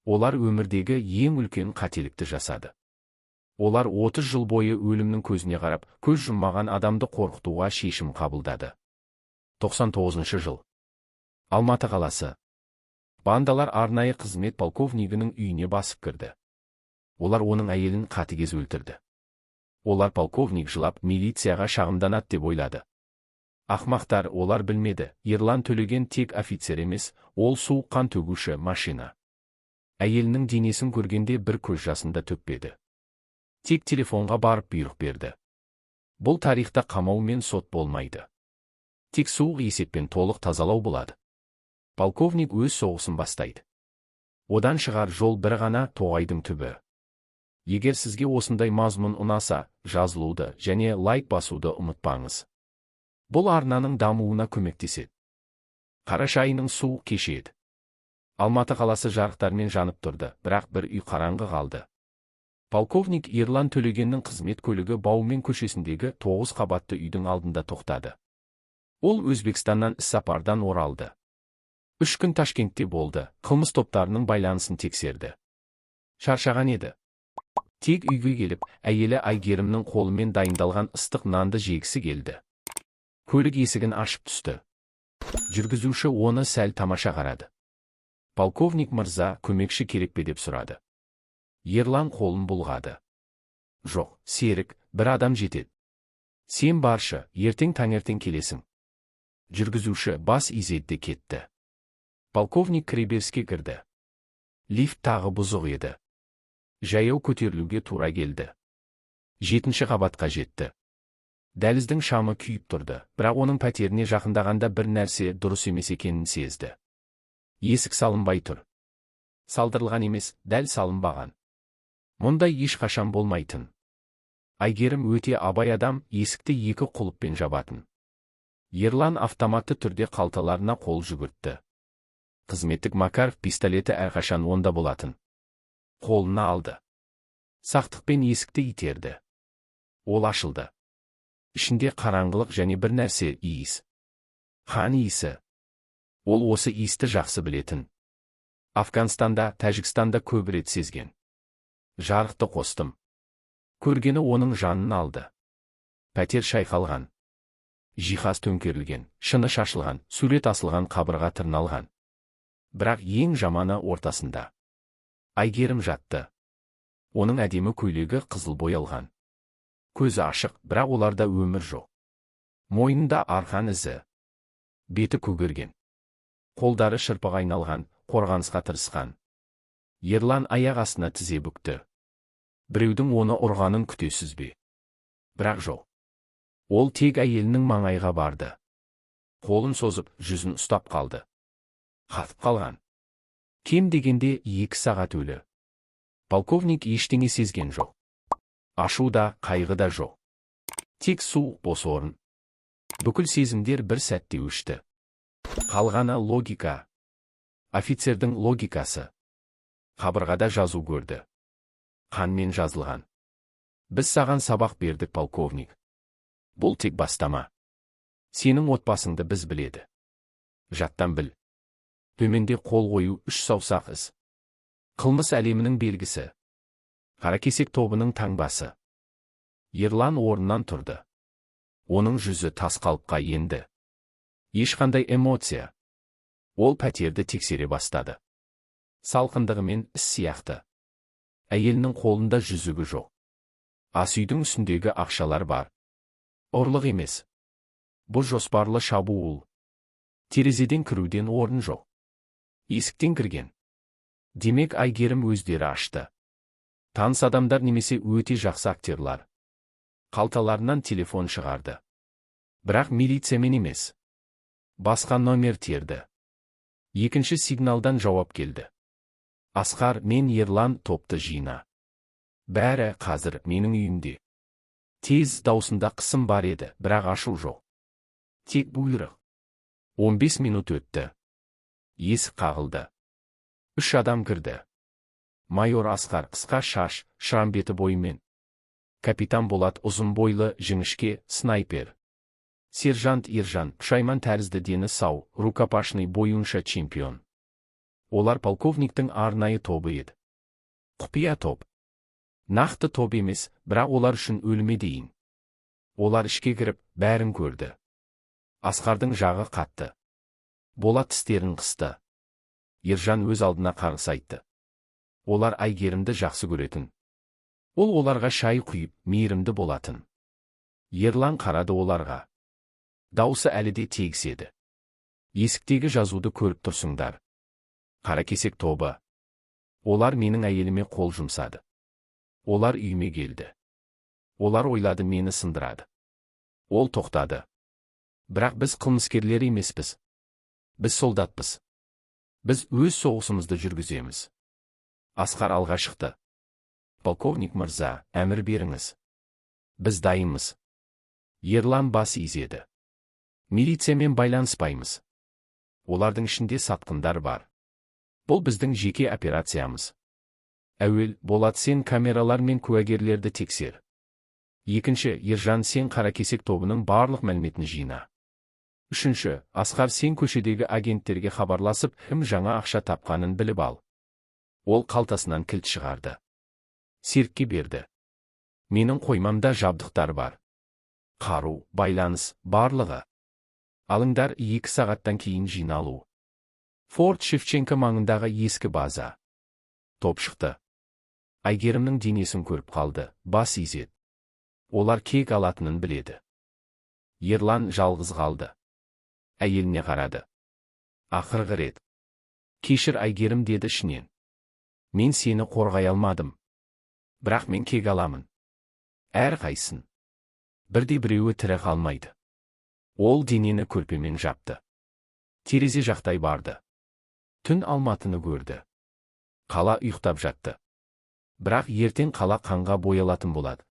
Олар өмірдегі ең үлкен қателікті жасады. Олар 30 жыл бойы өлімнің көзіне қарап, көз жұммаған адамды қорқытуға шешім қабылдады. 99 жыл. Алматы қаласы. Бандалар арнайы қызмет полковнигінің үйіне басып кірді. Олар оның әйелін қатыгез өлтірді. Олар полковник жылап милицияға шағымданады деп ойлады. Ақмақтар, олар білмеді, Ерлан Төлеген тек офицер емес, ол суық қан төгуші машина. Әйелінің денесін көргенде бір көз жасында төкпеді. Тек телефонға барып бұйрық берді. Бұл тарихта қамау мен сот болмайды. Тек суық есеппен толық тазалау болады. Полковник өз соғысын бастайды. Одан шығар жол бір ғана: тоғайдың түбі. Егер сізге осындай мазмұн ұнаса, жазылуды және лайк басуды ұмытпаңыз. Бұл арнаның дамуына көмектеседі. Қараша айының суық кеші еді. Алматы қаласы жарықтармен жанып тұрды, бірақ бір үй қараңғы қалды. Полковник Ерлан Төлегеннің қызмет көлігі Баумен көшесіндегі 9 қабатты үйдің алдында тоқтады. Ол Өзбекстаннан іссапардан оралды. 3 күн Ташкентте болды, қылмыс топтарының байланысын тексерді. Шаршаған еді. Тек үйге келіп, әйелі Айгерімнің қолымен дайындалған ыстық нанды жегісі келді. Көлік есігін ашып түсті. Жүргізуші оны сәл тамаша қарады. Полковник мырза, көмекші керек пе деп сұрады. Ерлан қолын бұлғады. Жоқ, серік, бір адам жетеді. Сен баршы, ертең таңертең келесің. Жүргізуші бас изеді кетті. Полковник кіреберіске кірді. Лифт тағы бұзық еді. Жаяу көтерілуге тура келді. 7-ші қабатқа жетті. Дәліздің шамы күйіп тұрды, бірақ оның пәтеріне жақындағанда бір нәрсе дұрыс емес екенін сезді. Есік салынбай тұр. Салдырылған емес, дәл салынбаған. Мұндай ешқашан болмайтын. Айгерім өте абай адам, есікті 2 құлыппен жабатын. Ерлан автоматты түрде қалталарына қол жүгіртті. Қызметтік Макаров пистолеті әрқашан онда болатын. Қолына алды. Сақтықпен есікті итерді. Ол ашылды. Ішінде қараңғылық және бір нәрсе: иіс. Қан иісі. Ол осы иісті жақсы білетін. Афганстанда, Тәжікстанда көп рет сезген. Жарықты қостым. Көргені оның жанын алды. Пәтер шайқалған. Жиһаз төңкерілген, шыны шашылған, сурет асылған, қабырға тырналған. Бірақ ең жаманы ортасында. Айгерім жатты. Оның әдемі көйлегі қызыл боялған. Көзі ашық, бірақ оларда өмір жоқ. Мойнында арқан ізі. Беті көгерген. Қолдары шырпыға айналған, қорғанысқа тырысқан. Ерлан аяқ астына тізе бүкті. Біреудің оны ұрғанын күтесіз бе? Бірақ жоқ. Ол тек әйелінің маңайға барды. Қолын созып, жүзін ұстап қалды. Қатып қалған. Кем дегенде 2 сағат өлі. Полковник ештеңе сезген жоқ. Ашу да, қайғы да жоқ. Тек суық бос орын. Бүкіл сезімдер бір сәтте өшті. Қалғаны логика. Офицердің логикасы. Қабырғада жазу көрді. Қанмен жазылған. Біз саған сабақ бердік, полковник. Бұл тек бастама. Сенің отбасыңды біз біледі. Жаттан біл. Төменде қол қою 3 саусақ із. Қылмыс әлемінің белгісі. Қаракесек тобының таңбасы. Ерлан орнынан тұрды. Оның жүзі тас қалыпқа енді. Ешқандай эмоция. Ол пәтерді тексере бастады. Салқындығымен іс сияқты. Әйелінің қолында жүзігі жоқ. Ас үйдің үстіндегі ақшалар бар. Ұрлық емес. Бұл жоспарлы шабуыл. Терезеден кіруден орын жоқ. Есіктен кірген. Демек Айгерім өздері ашты. Таныс адамдар немесе өте жақсы актерлар. Қалталарынан телефон шығарды. Бірақ милициямен емес. Басқа номер терді. Екінші сигналдан жауап келді. Асқар, мен Ерлан, топты жина. Бәрі қазір менің үйімде. Тез даусында қысым бар еді, бірақ ашу жоқ. Тек бұйрық. 15 минут өтті. Есік қағылды. 3 адам кірді. Майор Асқар, қысқа шаш, шрам беті бойымен. Капитан Болат, ұзын бойлы, жіңішке, снайпер. Сержант Ержан, пұшайман тәрізді, дені сау, рукопашный бойынша чемпион. Олар полковниктің арнайы тобы еді. Құпия топ. Нақты топ емес, бірақ олар үшін өліме дейін. Олар ішке кіріп, бәрін көрді. Асқардың жағы қатты. Болат тістерін қысты. Ержан өз алдына қарғыс айтты. Олар Әйгерімді жақсы көретін. Ол оларға шай құйып, мейірімді болатын. Ерлан қарады оларға. Даусы әлі де тегіс еді. Есіктегі жазуды көріп тұрсыңдар. Қаракесек тобы. Олар менің әйеліме қол жұмсады. Олар үйіме келді. Олар ойлады мені сындырады. Ол тоқтады. Бірақ біз қылмыскерлер емеспіз. Біз солдатпыз. Біз өз соғысымызды жүргіземіз. Асқар алға шықты. Полковник мырза, әмір беріңіз. Біз дайынмыз. Ерлан бас изеді. Милициямен байланыспаймыз. Олардың ішінде сатқындар бар. Бұл біздің жеке операциямыз. Әуел, Болат, сен камералар мен куәгерлерді тексер. Екінші, Ержан, сен Қаракесек тобының барлық мәліметін жина. Үшінші, Асқар, сен көшедегі агенттерге хабарласып, кім жаңа ақша тапқанын біліп ал. Ол қалтасынан кілт шығарды. Серікке берді. Менің қоймамда жабдықтар бар. Қару, байланыс, барлығы. Алыңдар, 2 сағаттан кейін жиналу. Форт Шевченко маңындағы ескі база. Топ шықты. Әйгерімнің денесін көріп қалды, бас изеді. Олар кек алатынын біледі. Ерлан жалғыз қалды. Әйеліне қарады. Ақырғы рет. Кешір Әйгерім, деді ішінен. Мен сені қорғай алмадым. Бірақ мен кек аламын. Әр қайсын. Бірде біреуі тірі қалмайды. Ол денені көрпемен жапты. Терезе жақтай барды. Түн Алматыны көрді. Қала ұйықтап жатты. Бірақ ертең қала қанға боялатын болады.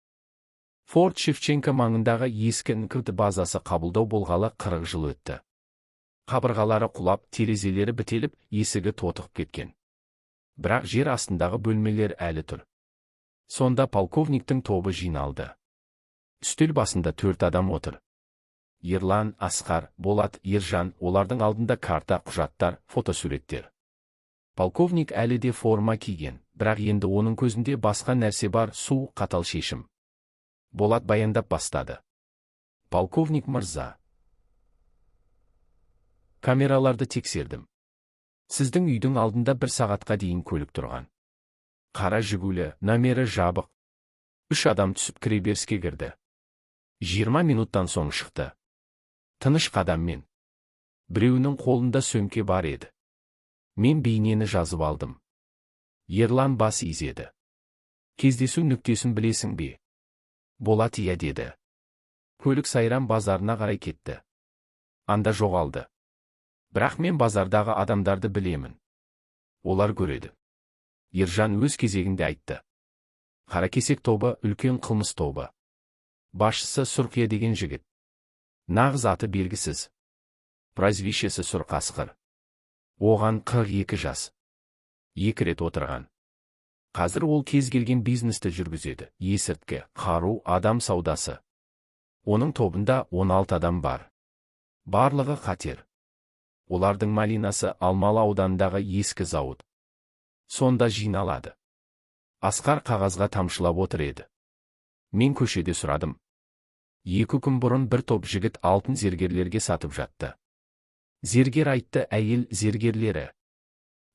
Форт Шевченко маңындағы ескі НКВД базасы қабылдау болғалы 40 жыл өтті. Қабырғалары құлап, терезелері бітеліп, есігі тотығып кеткен. Бірақ жер астындағы бөлмелер әлі тұр. Сонда полковниктің тобы жиналды. Үстел басында 4 адам отыр. Ерлан, Асқар, Болат, Ержан, олардың алдында карта, құжаттар, фотосуреттер. Полковник әлі де форма киген, бірақ енді оның көзінде басқа нәрсе бар, су, қатал шешім. Болат баяндап бастады. Полковник мырза. Камераларды тексердім. Сіздің үйдің алдында 1 сағатқа дейін көлік тұрған. Қара Жигулі, номері жабық. 3 адам түсіп кіреберіске кірді. 20 минуттан соң шықты. Тыныш қадаммен. Біреуінің қолында сөмке бар еді. Мен бейнені жазып алдым. Ерлан бас изеді. Кездесу нүктесін білесің бе? Болат ия деді. Көлік Сайрам базарына қарай кетті. Анда жоғалды. Бірақ мен базардағы адамдарды білемін. Олар көреді. Ержан өз кезегінде айтты. Қаракесек тобы үлкен қылмыс тобы. Басшысы Сұрқия деген жігіт. Нағыз аты белгісіз. Прозвищесі Сұрқасқыр. Оған 42 жас. 2 рет отырған. Қазір ол кез келген бизнесті жүргізеді. Есірткі, қару, адам саудасы. Оның тобында 16 адам бар. Барлығы қатер. Олардың малинасы Алмалы ауданындағы ескі зауыт. Сонда жиналады. Асқар қағазға тамшылап отыр еді. Мен көшеде сұрадым. 2 күн бұрын бір топ жігіт алтын зергерлерге сатып жатты. Зергер айтты, әйел зергерлері.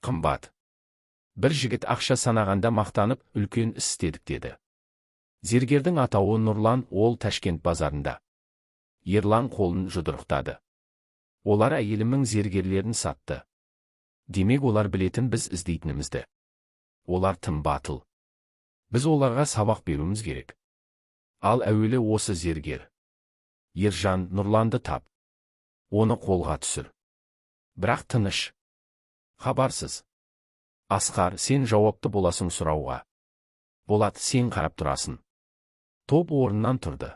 Қымбат. Бір жігіт ақша санағанда мақтанып, үлкен іс істедік деді. Зергердің атауы Нұрлан, ол Ташкент базарында. Ерлан қолын жұдырықтады. Олар әйелімнің зергерлерін сатты. Демек олар білетін біз іздейтінімізді. Олар тым батыл. Біз оларға сабақ беруіміз керек. Ал әуелі осы зергер. Ержан, Нұрланды тап. Оны қолға түсір. Бірақ тыныш. Хабарсыз. Асқар, сен жауапты боласың сұрауға. Болат, сен қарап тұрасың. Топ орнынан тұрды.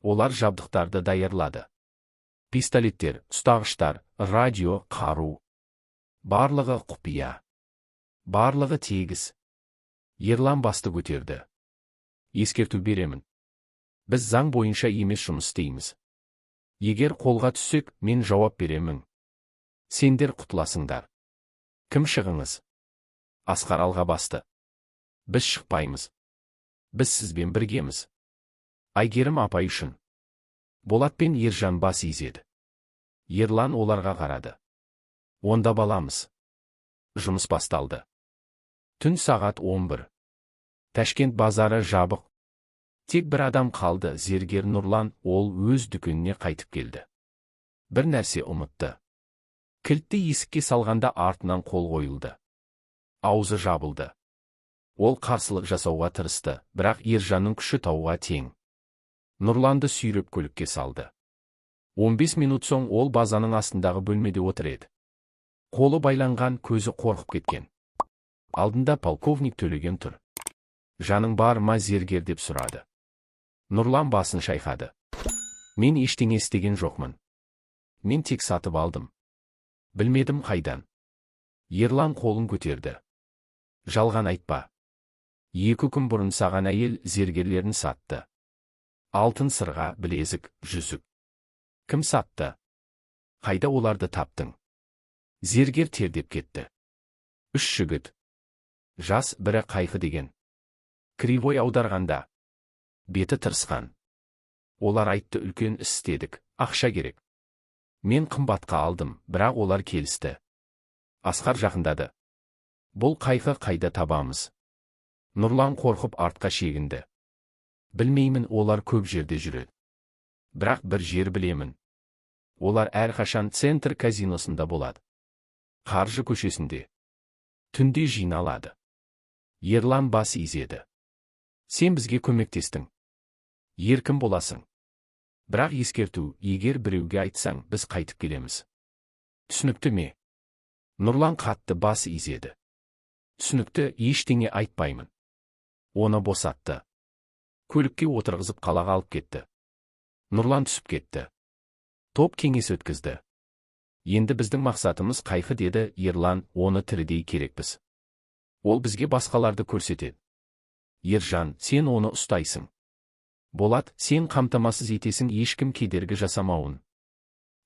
Олар жабдықтарды даярлады. Пистолеттер, ұстағыштар, радио, қару. Барлығы құпия. Барлығы тегіс. Ерлан басты көтерді. Ескерту беремін. Біз заң бойынша емес жұмыс істейміз. Егер қолға түссек, мен жауап беремін. Сендер құтыласыңдар. Кім шығыңыз? Асқар алға басты. Біз шықпаймыз. Біз сізбен біргеміз. Айгерім апай үшін. Болат пен Ержан бас изеді. Ерлан оларға қарады. Онда баламыз. Жұмыс басталды. Түн сағат 11. Ташкент базары жабық. Тек бір адам қалды, зергер Нұрлан, ол өз дүкеніне қайтып келді. Бір нәрсе ұмытты. Кілтті есікке салғанда артынан қол қойылды. Аузы жабылды. Ол қарсылық жасауға тырысты, бірақ Ержанның күші тауға тең. Нұрланды сүйреп көлікке салды. 15 минут соң ол базаның астындағы бөлмеде отыр еді. Қолы байланған, көзі қорқып кеткен. Алдында полковник Төлеген тұр. Жаның бар ма, зергер, деп сұрады. Нұрлан басын шайқады. Мен ештеңе істеген жоқмын. Мен тек сатып алдым. Білмедім қайдан. Ерлан қолын көтерді. Жалған айтпа. 2 күн бұрын саған әйел зергерлерін сатты. Алтын сырға, білезік, жүзік. Кім сатты? Қайда оларды таптың? Зергер тердеп кетті. 3 жігіт. Жас, бірі Қайқы деген. Кривой аударғанда. Беті тырысқан. Олар айтты, үлкен іс істедік, ақша керек. Мен қымбатқа алдым, бірақ олар келісті. Асқар жақындады. Бұл Қайқы қайда табамыз? Нұрлан қорқып артқа шегінді. Білмеймін, олар көп жерде жүреді. Бірақ бір жер білемін. Олар әрқашан центр казиносында болады. Қаржы көшесінде. Түнде жиналады. Ерлан бас изеді. Сен бізге көмектестің. Еркін боласың. Бірақ ескерту, егер біреуге айтсаң, біз қайтып келеміз. Түсінікті ме? Нұрлан қатты бас изеді. Түсінікті, ештеңе айтпаймын. Оны босатты. Көлікке отырғызып қалаға алып кетті. Нұрлан түсіп кетті. Топ кеңес өткізді. Енді біздің мақсатымыз Қайқы, деді Ерлан, оны тірідей керекпіз. Ол бізге басқаларды көрсетеді. Ержан, сен оны ұстайсың. Болат, сен қамтамасыз етесің ешкім кедергі жасамауын.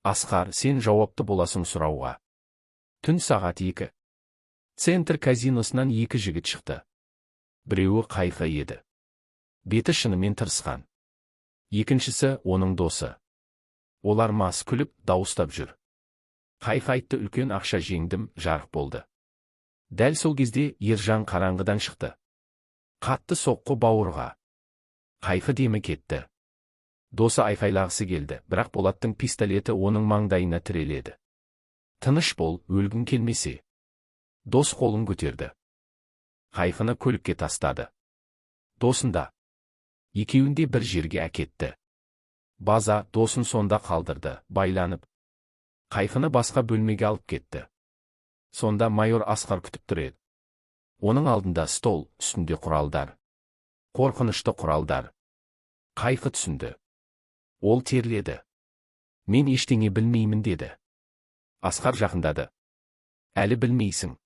Асқар, сен жауапты боласың сұрауға. Түн сағат 2. Центр казиносынан 2 жігіт шықты. Біреуі Қайқы еді. Беті шынымен тырысқан. Екіншісі оның досы. Олар мас күліп, дауыстап жүр. Қайқы айтты, үлкен ақша жеңдім, жарық болды. Дәл сол кезде Ержан қараңғыдан шықты. Қатты соққы бауырға. Қайқы демі кетті. Досы айқайлағысы келді, бірақ Болаттың пистолеті оның маңдайына тіреледі. Тыныш бол, өлгің келмесе. Дос қолын көтерді. Қайқыны көлікке тастады. Досында. Екеуінде бір жерге әкетті. База досын сонда қалдырды, байланып. Қайқыны басқа бөлмеге алып кетті. Сонда майор Асқар күтіп тұр еді. Оның алдында стол, үстінде құралдар. Қорқынышты құралдар. Қайқы түсінді. Ол терледі. Мен ештеңе білмеймін, деді. Асқар жақындады. Әлі білмейсің.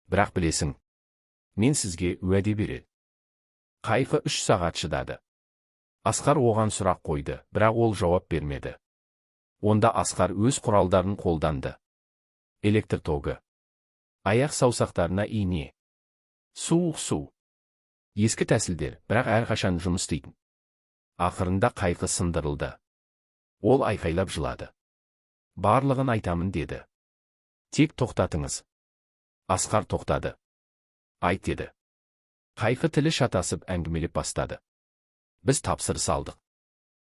Бірақ білесің. Мен сізге уәде береді. Қайқы 3 сағат шыдады. Асқар оған сұрақ қойды, бірақ ол жауап бермеді. Онда Асқар өз құралдарын қолданды. Электр тогы. Аяқ саусақтарына ине. Суық су. Ескі тәсілдер, бірақ әрқашан жұмыс істейтін. Ақырында Қайқы сындырылды. Ол айқайлап жылады. Барлығын айтамын, деді. Тек тоқтатыңыз. Асқар тоқтады. Айт, деді. Қайқы тілі шатасып әңгімелеп бастады. Біз тапсырыс алдық.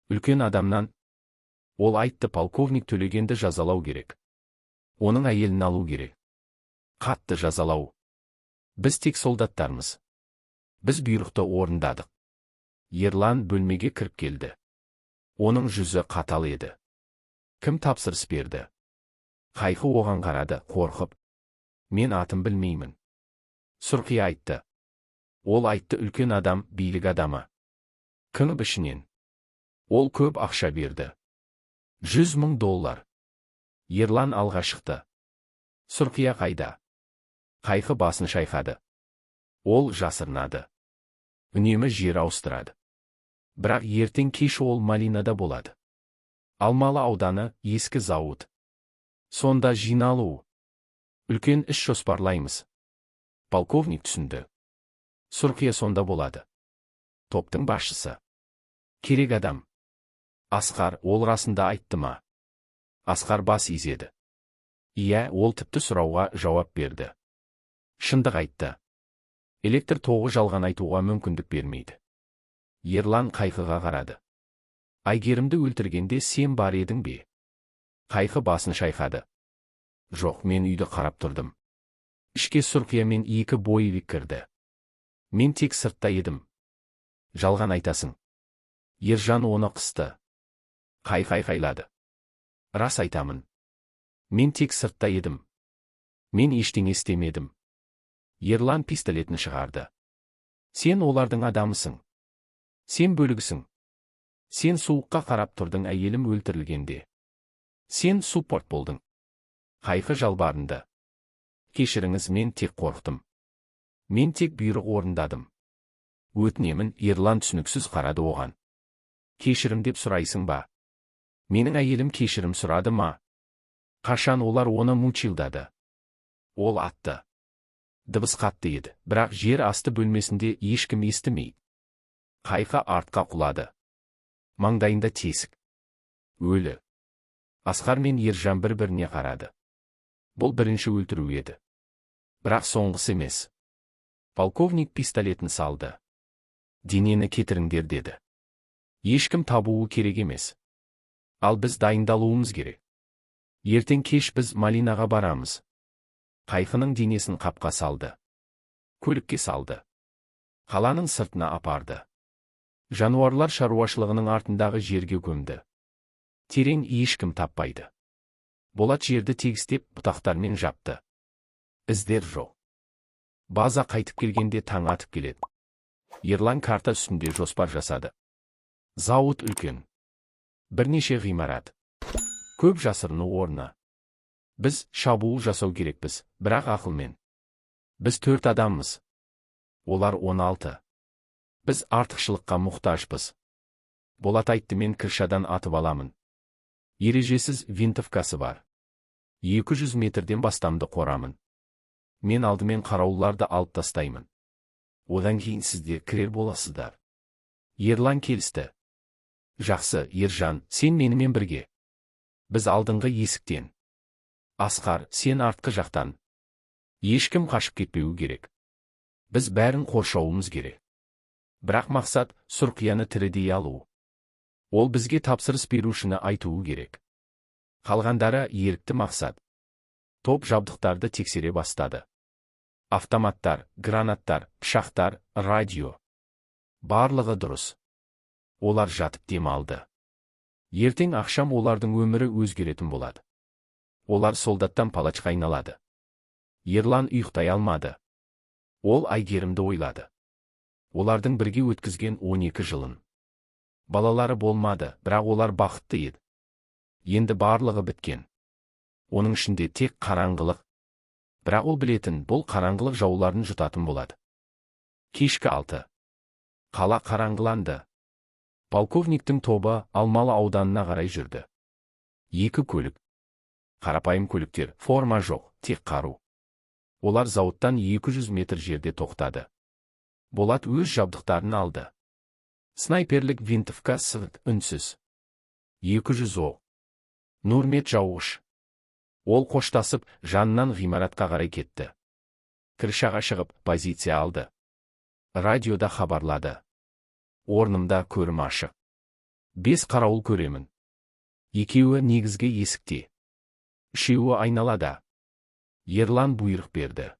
Үлкен адамнан. Ол айтты, полковник Төлегенді жазалау керек. Оның әйелін алу керек. Қатты жазалау. Біз тек солдаттармыз. Біз бұйрықты орындадық. Ерлан бөлмеге кіріп келді. Оның жүзі қатал еді. Кім тапсырыс берді? Қайқы оған қарады, қорқып. Мен атын білмеймін. Сұрқия айтты. Ол айтты, үлкен адам, билік адамы. Кім ішінен? Ол көп ақша берді. $100,000. Ерлан алға шықты. Сұрқия қайда? Қайқы басын шайқады. Ол жасырынады. Үнемі жер ауыстырады. Бірақ ертең кеш ол Малинада болады. Алмалы ауданы, ескі зауыт. Сонда жиналу. Үлкен іс жоспарлаймыз. Полковник түсінді. Сұрқия сонда болады. Топтың басшысы. Керек адам. Асқар, ол расында айтты ма? Асқар бас изеді. Иә, ол тіпті сұрауға жауап берді. Шындық айтты. Электр тоғы жалған айтуға мүмкіндік бермейді. Ерлан Қайқыға қарады. Айгерімді өлтіргенде сен бар едің бе? Қайқы басын шайқады. Жоқ, мен үйді қарап тұрдым. Ішке Сұрқия мен 2 боевик кірді. Мен тек сыртта едім. Жалған айтасың. Ержан оны қысты. Қайқайлады. Рас айтамын. Мен тек сыртта едім. Мен ештеңе істемедім. Ерлан пистолетін шығарды. Сен олардың адамысың. Сен бөлігісің. Сен суыққа қарап тұрдың әйелім өлтірілгенде. Сен суппорт болдың. Қайқы жалбарынды. Кешіріңіз, мен тек қорықтым. Мен тек бұйрық орындадым. Өтінемін, Ерлан түсініксіз қарады оған. Кешірім деп сұрайсың ба? Менің әйелім кешірім сұрады ма? Қашан олар оны мучилдады? Ол атты. Дыбыс қатты еді, бірақ жер асты бөлмесінде ешкім естімейді. Қайқы артқа құлады. Маңдайында тесік. Өлі. Асқар мен Ержан бір-біріне қарады. Бұл бірінші өлтіру еді. Бірақ соңғысы емес. Полковник пистолетін салды. Денені кетіріңдер деді. Ешкім табуы керек емес. Ал біз дайындалуымыз керек. Ертең кеш біз Малинаға барамыз. Қайқының денесін қапқа салды. Көлікке салды. Қаланың сыртына апарды. Жануарлар шаруашылығының артындағы жерге көмді. Терең ешкім таппайды. Болат жерді тегістеп бұтақтармен жапты. Іздер жоқ. База қайтып келгенде таң атып келеді. Ерлан карта үстінде жоспар жасады. Зауыт үлкен. Бірнеше ғимарат. Көп жасырыну орны. Біз шабуыл жасау керекпіз, бірақ ақылмен. Біз 4 адаммыз. Олар 16. Біз артықшылыққа мұқтажбыз. Болат айтты, мен крышадан атып аламын. Ережесіз винтовкасы бар. 200 метрден бастамды қорамын. Мен алдымен қарауылдарды алып тастаймын. Одан кейін сіздер кірер боласыздар. Ерлан келісті. Жақсы, Ержан, сен менімен бірге. Біз алдыңғы есіктен. Асқар, сен артқы жақтан. Ешкім қашып кетпеуі керек. Біз бәрін қоршауымыз керек. Бірақ мақсат Сұрқияны тірідей алу. Ол бізге тапсырыс берушіні айтуы керек. Қалғандары ерікті мақсат. Топ жабдықтарды тексере бастады. Автоматтар, гранаттар, пышақтар, радио. Барлығы дұрыс. Олар жатып демалды. Ертең ақшам олардың өмірі өзгеретін болады. Олар солдаттан палачқа айналады. Ерлан ұйықтай алмады. Ол Айгерімді ойлады. Олардың бірге өткізген 12 жылын. Балалары болмады, бірақ олар бақытты еді. Енді барлығы біткен. Оның ішінде тек қараңғылық. Бірақ ол білетін, бұл қараңғылық жауларын жұтатын болады. Кешкі 6. Қала қараңғыланды. Полковниктің тобы Алмалы ауданына қарай жүрді. 2 көлік. Қарапайым көліктер, форма жоқ, тек қару. Олар зауыттан 200 метр жерде тоқтады. Болат өз жабдықтарын алды. Снайперлік винтовка сырт үнсіз. 200 оқ. Нұрмет жауғыш. Ол қоштасып, жанынан ғимаратқа қарай кетті. Крышаға шығып, позиция алды. Радиода хабарлады. Орнымда көрім ашық. 5 қарауыл көремін. 2-і негізгі есікте. 3-і айналада. Ерлан бұйрық берді.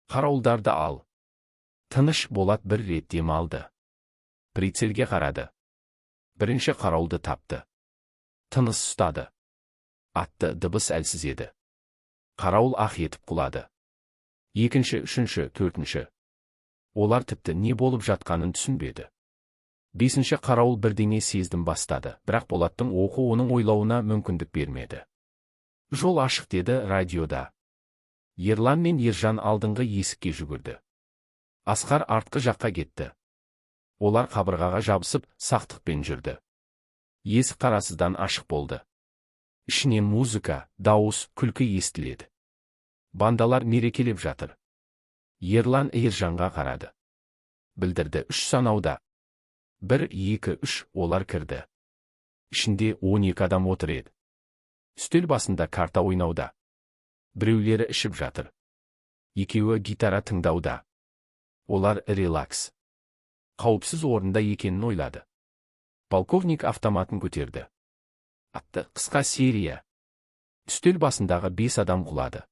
Қарауылдарды ал. Тыныш. Болат бір рет дем алды. Прицельге қарады. Бірінші қарауылды тапты. Тыныс ұстады. Атты, дыбыс әлсіз еді. Қарауыл ақ етіп құлады. 2-ші, 3-ші, 4-ші. Олар тіпті не болып жатқанын түсінбеді. 5-ші қарауыл бірдеңе сездім бастады, бірақ Болаттың оқу оның ойлауына мүмкіндік бермеді. Жол ашық деді радиода. Ерлан мен Ержан алдыңғы есікке жүгірді. Асқар артқы жаққа кетті. Олар қабырғаға жабысып, сақтықпен жүрді. Есік қарасыздан ашық болды. Ішінен музыка, дауыс, күлкі естіледі. Бандалар мерекелеп жатыр. Ерлан Ержанға қарады. Білдірді 3 санауда. 1, 2, 3 олар кірді. Ішінде 12 адам отыр еді. Үстел басында карта ойнауда. Біреулері ішіп жатыр. Екеуі гитара тыңдауда. Олар релакс. Қауіпсіз орында екенін ойлады. Полковник автоматын көтерді. Атты қысқа серия. Үстел басындағы 5 адам құлады.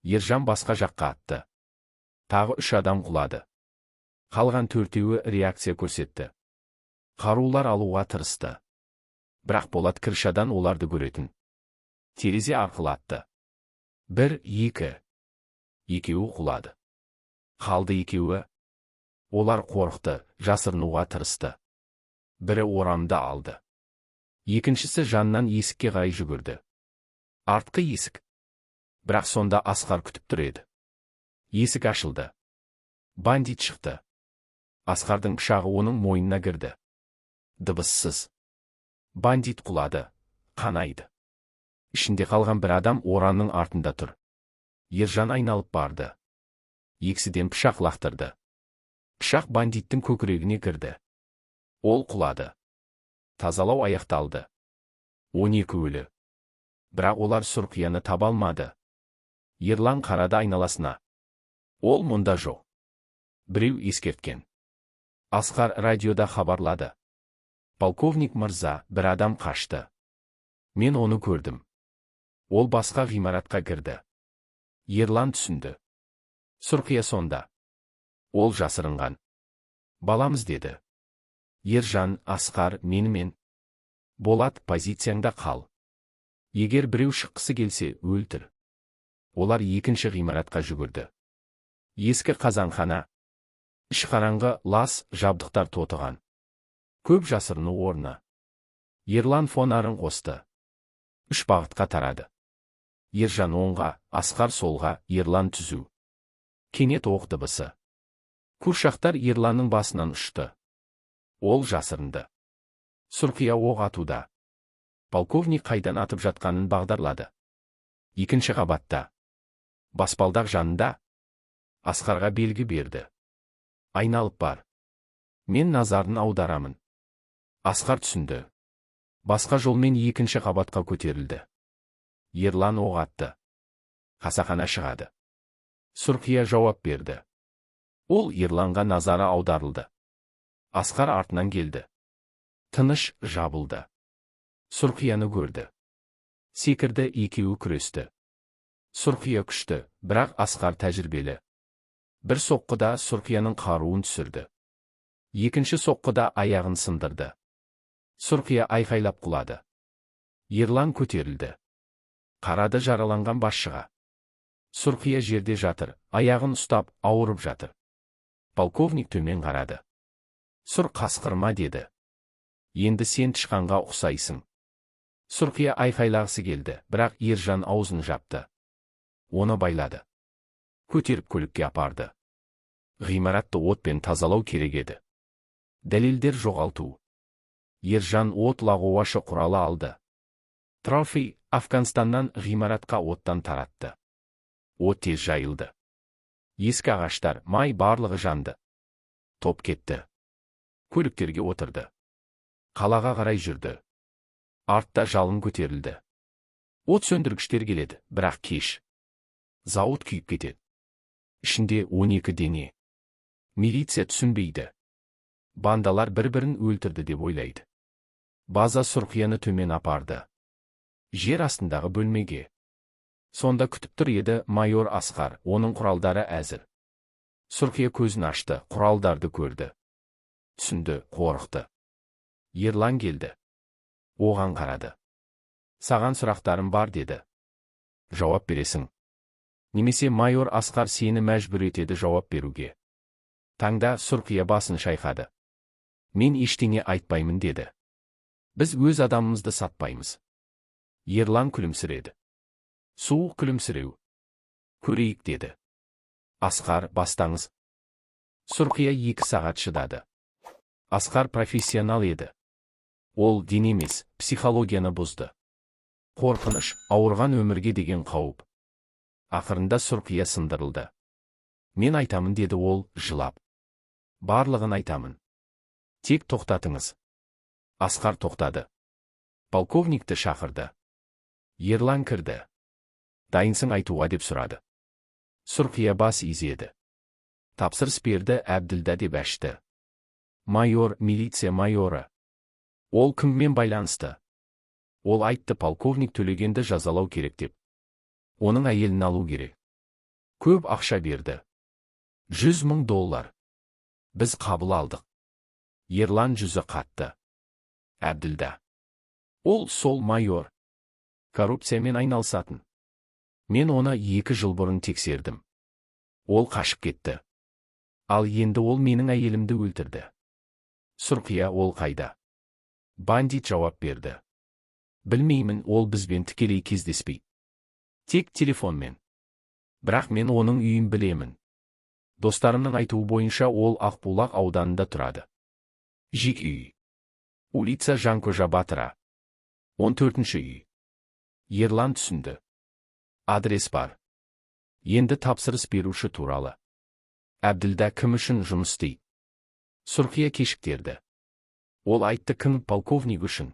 Ержан басқа жаққа атты. Тағы 3 адам құлады. Қалған 4-еуі реакция көрсетті. Қарулар алуға тырысты. Бірақ Болат Кіршадан оларды көретін. Терезе арқылы атты. 1, 2. Екеуі құлады. Қалды екеуі. Олар қорықты, жасырынуға тырысты. Бірі орамды алды. Екіншісі жаннан есікке қарай жүгірді. Артқы есік. Бірақ сонда Асқар күтіп тұр еді. Есік ашылды. Бандит шықты. Асқардың пышағы оның мойнына кірді. Дыбыссыз. Бандит құлады, қанайды. Ішінде қалған бір адам оранның артында тұр. Ержан айналып барды. Екісіден пышақ лақтырды. Пышақ бандиттің көкірегіне кірді. Ол құлады. Тазалау аяқталды. 12 өлі. Бірақ олар Сұрқияны таба алмады. Ерлан қарады айналасына. Ол мұнда жоқ. Біреу ескерткен. Асқар радиода хабарлады. Полковник мырза, бір адам қашты. Мен оны көрдім. Ол басқа ғимаратқа кірді. Ерлан түсінді. Сұрқия сонда. Ол жасырынған. Баламыз деді. Ержан, Асқар, менімен. Болат, позицияңда қал. Егер біреу шыққысы келсе, өлтір. Олар екінші ғимаратқа жүгірді. Ескі қазанхана. Іш қараңғы, лас, жабдықтар тотыған. Көп жасырыну орны. Ерлан фонарын қосты. 3 бағытқа тарады. Ержан оңға, Асқар солға, Ерлан түзу. Кенет оқ дыбысы. Куршақтар Ерланның басынан ұшты. Ол жасырынды. Сұрқия оқ атуда. Полковник қайдан атып жатқанын бағдарлады. Екінші қабатта. Баспалдақ жанында. Асқарға белгі берді. Айналып бар. Мен назарын аударамын. Асқар түсінді. Басқа жолмен екінші қабатқа көтерілді. Ерлан оқ атты. Қасақана шығады. Сұрқия жауап берді. Ол Ерланға назары аударылды. Асқар артынан келді. Тыныш жабылды. Сұрқияны көрді. Секірді, екеуі күресті. Сұрқия күшті, бірақ Асқар тәжірибелі. Бір соққыда Сұрқияның қаруын түсірді. Екінші соққыда аяғын сындырды. Сұрқия айқайлап құлады. Ерлан көтерілді. Қарады жараланған басшыға. Сұрқия жерде жатыр, аяғын ұстап, ауырып жатыр. Полковник төмен қарады. Сұр қасқырма деді. Енді сен тышқанға ұқсайсың. Сұрқия айқайлағысы келді, бірақ Ержан аузын жапты. Оны байлады. Көтеріп көлікке апарды. Ғимаратты отпен тазалау керек еді. Дәлелдер жоғалту. Ержан от лағуашы құралы алды. Трофей Афганистаннан ғимаратқа оттан таратты. От тез жайылды. Ескі ағаштар, май барлығы жанды. Топ кетті. Көліктерге отырды. Қалаға қарай жүрді. Артта жалын көтерілді. От сөндіргіштер келеді, бірақ кеш. Зауыт күйіп кетеді. Ішінде 12 дене. Милиция түсінбейді. Бандалар бір-бірін өлтірді деп ойлайды. База Сұрқияны төмен апарды. Жер астындағы бөлмеге. Сонда күтіп тұр еді майор Асқар, оның құралдары әзір. Сұрқия көзін ашты, құралдарды көрді. Түсінді, қорықты. Ерлан келді. Оған қарады. Саған сұрақтарым бар деді. Жауап бересің. Немесе майор Асқар сені мәжбүр етеді жауап беруге. Таңда Сұрқия басын шайқады. Мен ештеңе айтпаймын деді. Біз өз адамымызды сатпаймыз. Ерлан күлімсіреді. Суық күлімсіреу. Көрейік деді. Асқар, бастаңыз. Сұрқия 2 сағат шыдады. Асқар профессионал еді. Ол дін емес, психологияны бұзды. Қорқыныш, ауырған өмірге деген қауіп. Ақырында Сұрқия сындырылды. Мен айтамын, деді ол, жылап. Барлығын айтамын. Тек тоқтатыңыз. Асқар тоқтады. Полковникті шақырды. Ерлан кірді. Дайынсың айтуға, деп сұрады. Сұрқия бас изеді. Тапсырыс берді, Әбділда, деп ашты. Майор, милиция майоры. Ол кіммен байланысты? Ол айтты, полковник Төлегенді жазалау керек деп. Оның әйелін алу керек. Көп ақша берді. $100,000. Біз қабыл алдық. Ерлан жүзі қатты. Әбділда. Ол сол майор. Коррупциямен айналысатын. Мен оны 2 жыл бұрын тексердім. Ол қашып кетті. Ал енді ол менің әйелімді өлтірді. Сұрқия, ол қайда? Бандит жауап берді. Білмеймін, ол бізбен тікелей кездеспей. Тек телефонмен. Бірақ мен оның үйін білемін. Достарымның айтуы бойынша ол Ақбұлақ ауданында тұрады. Жеке үй. Улица Жанқожа Батыра. 14-ші үй. Ерлан түсінді. Адрес бар. Енді тапсырыс беруші туралы. Әбділда кім үшін жұмыс істейді? Сұрқия кешіктерді. Ол айтты, кім? Полковник үшін.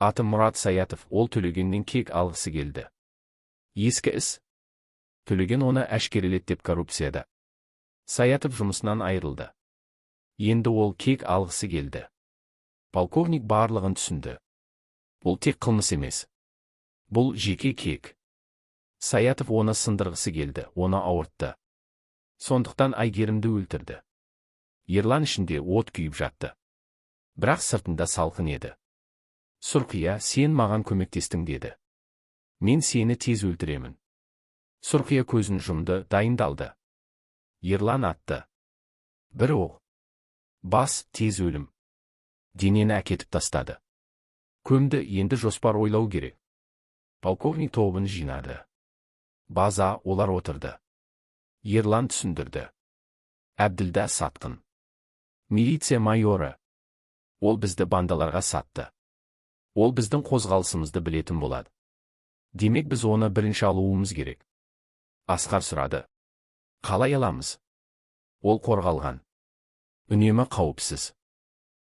Аты Мұрат Саятов, ол Төлегеннен кек алғысы келді. Ескі іс. Төлеген оны әшкерелет деп коррупцияда. Саятов жұмысынан айырылды. Енді ол кек алғысы келді. Полковник барлығын түсінді. Бұл тек қылмыс емес. Бұл жеке кек. Саятов оны сындырғысы келді, оны ауыртты. Сондықтан Айгерімді өлтірді. Ерлан ішінде от күйіп жатты. Бірақ сыртында салқын еді. Сұрқия, сен маған көмектестің, деді. Мен сені тез өлтіремін. Сұрқия көзін жұмды, дайындалды. Ерлан атты. Бір оқ. Бас, тез өлім. Денені әкетіп тастады. Көмді, енді жоспар ойлау керек. Полковник тобын жинады. База, олар отырды. Ерлан түсіндірді. Әбділда сатқын. Милиция майоры. Ол бізді бандаларға сатты. Ол біздің қозғалысымызды білетін болады. Демек біз оны бірінші алуымыз керек. Асқар сұрады. Қалай аламыз? Ол қорғалған. Үнемі қауіпсіз.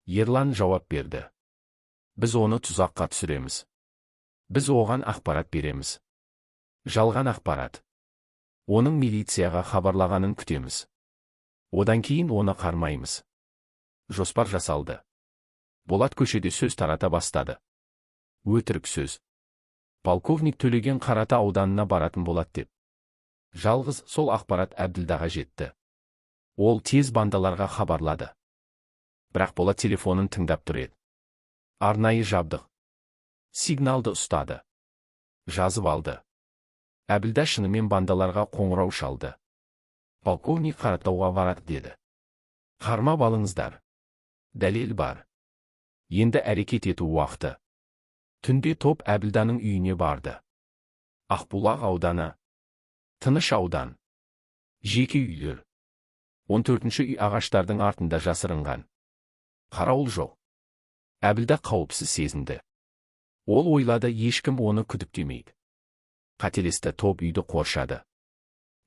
Ерлан жауап берді. Біз оны тұзаққа түсіреміз. Біз оған ақпарат береміз. Жалған ақпарат. Оның милицияға хабарлағанын күтеміз. Одан кейін оны қармаймыз. Жоспар жасалды. Болат көшеде сөз тарата бастады. Өтірік сөз. Полковник Төлеген Қарата ауданына баратын болады деп. Жалғыз сол ақпарат Әбділдаға жетті. Ол тез бандаларға хабарлады. Бірақ Болат телефонын тыңдап тұр еді. Арнайы жабдық. Сигналды ұстады. Жазып алды. Әбділда шынымен бандаларға қоңырау шалды. Полковник Қаратауға барады, деді. Қармап алыңыздар. Дәлел бар. Енді әрекет ету уақыты. Түнде топ Әбділданың үйіне барды. Ақбұлақ ауданы. Тыныш аудан. Жеке үйлер. 14-ші үй ағаштардың артында жасырынған. Қарауыл жоқ. Әбділда қауіпсіз сезінді. Ол ойлады, ешкім оны күдіктемейді. Қателесті, топ үйді қоршады.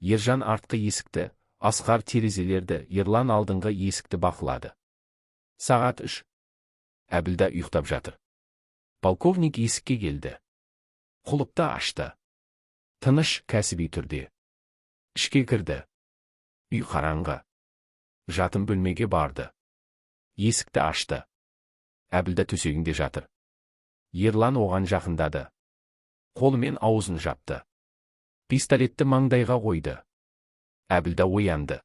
Ержан артқы есікті, Асқар терезелерді, Ерлан алдыңғы есікті бақылады. Сағат 3. Әбділда ұйықтап жатыр. Полковник есікке келді. Құлыпты ашты. Тыныш, кәсіби түрде. Ішке кірді. Үй қараңғы. Жатын бөлмеге барды. Есікті ашты. Әбділда төсегінде жатыр. Ерлан оған жақындады. Қолымен аузын жапты. Пистолетті маңдайға қойды. Әбділда оянды.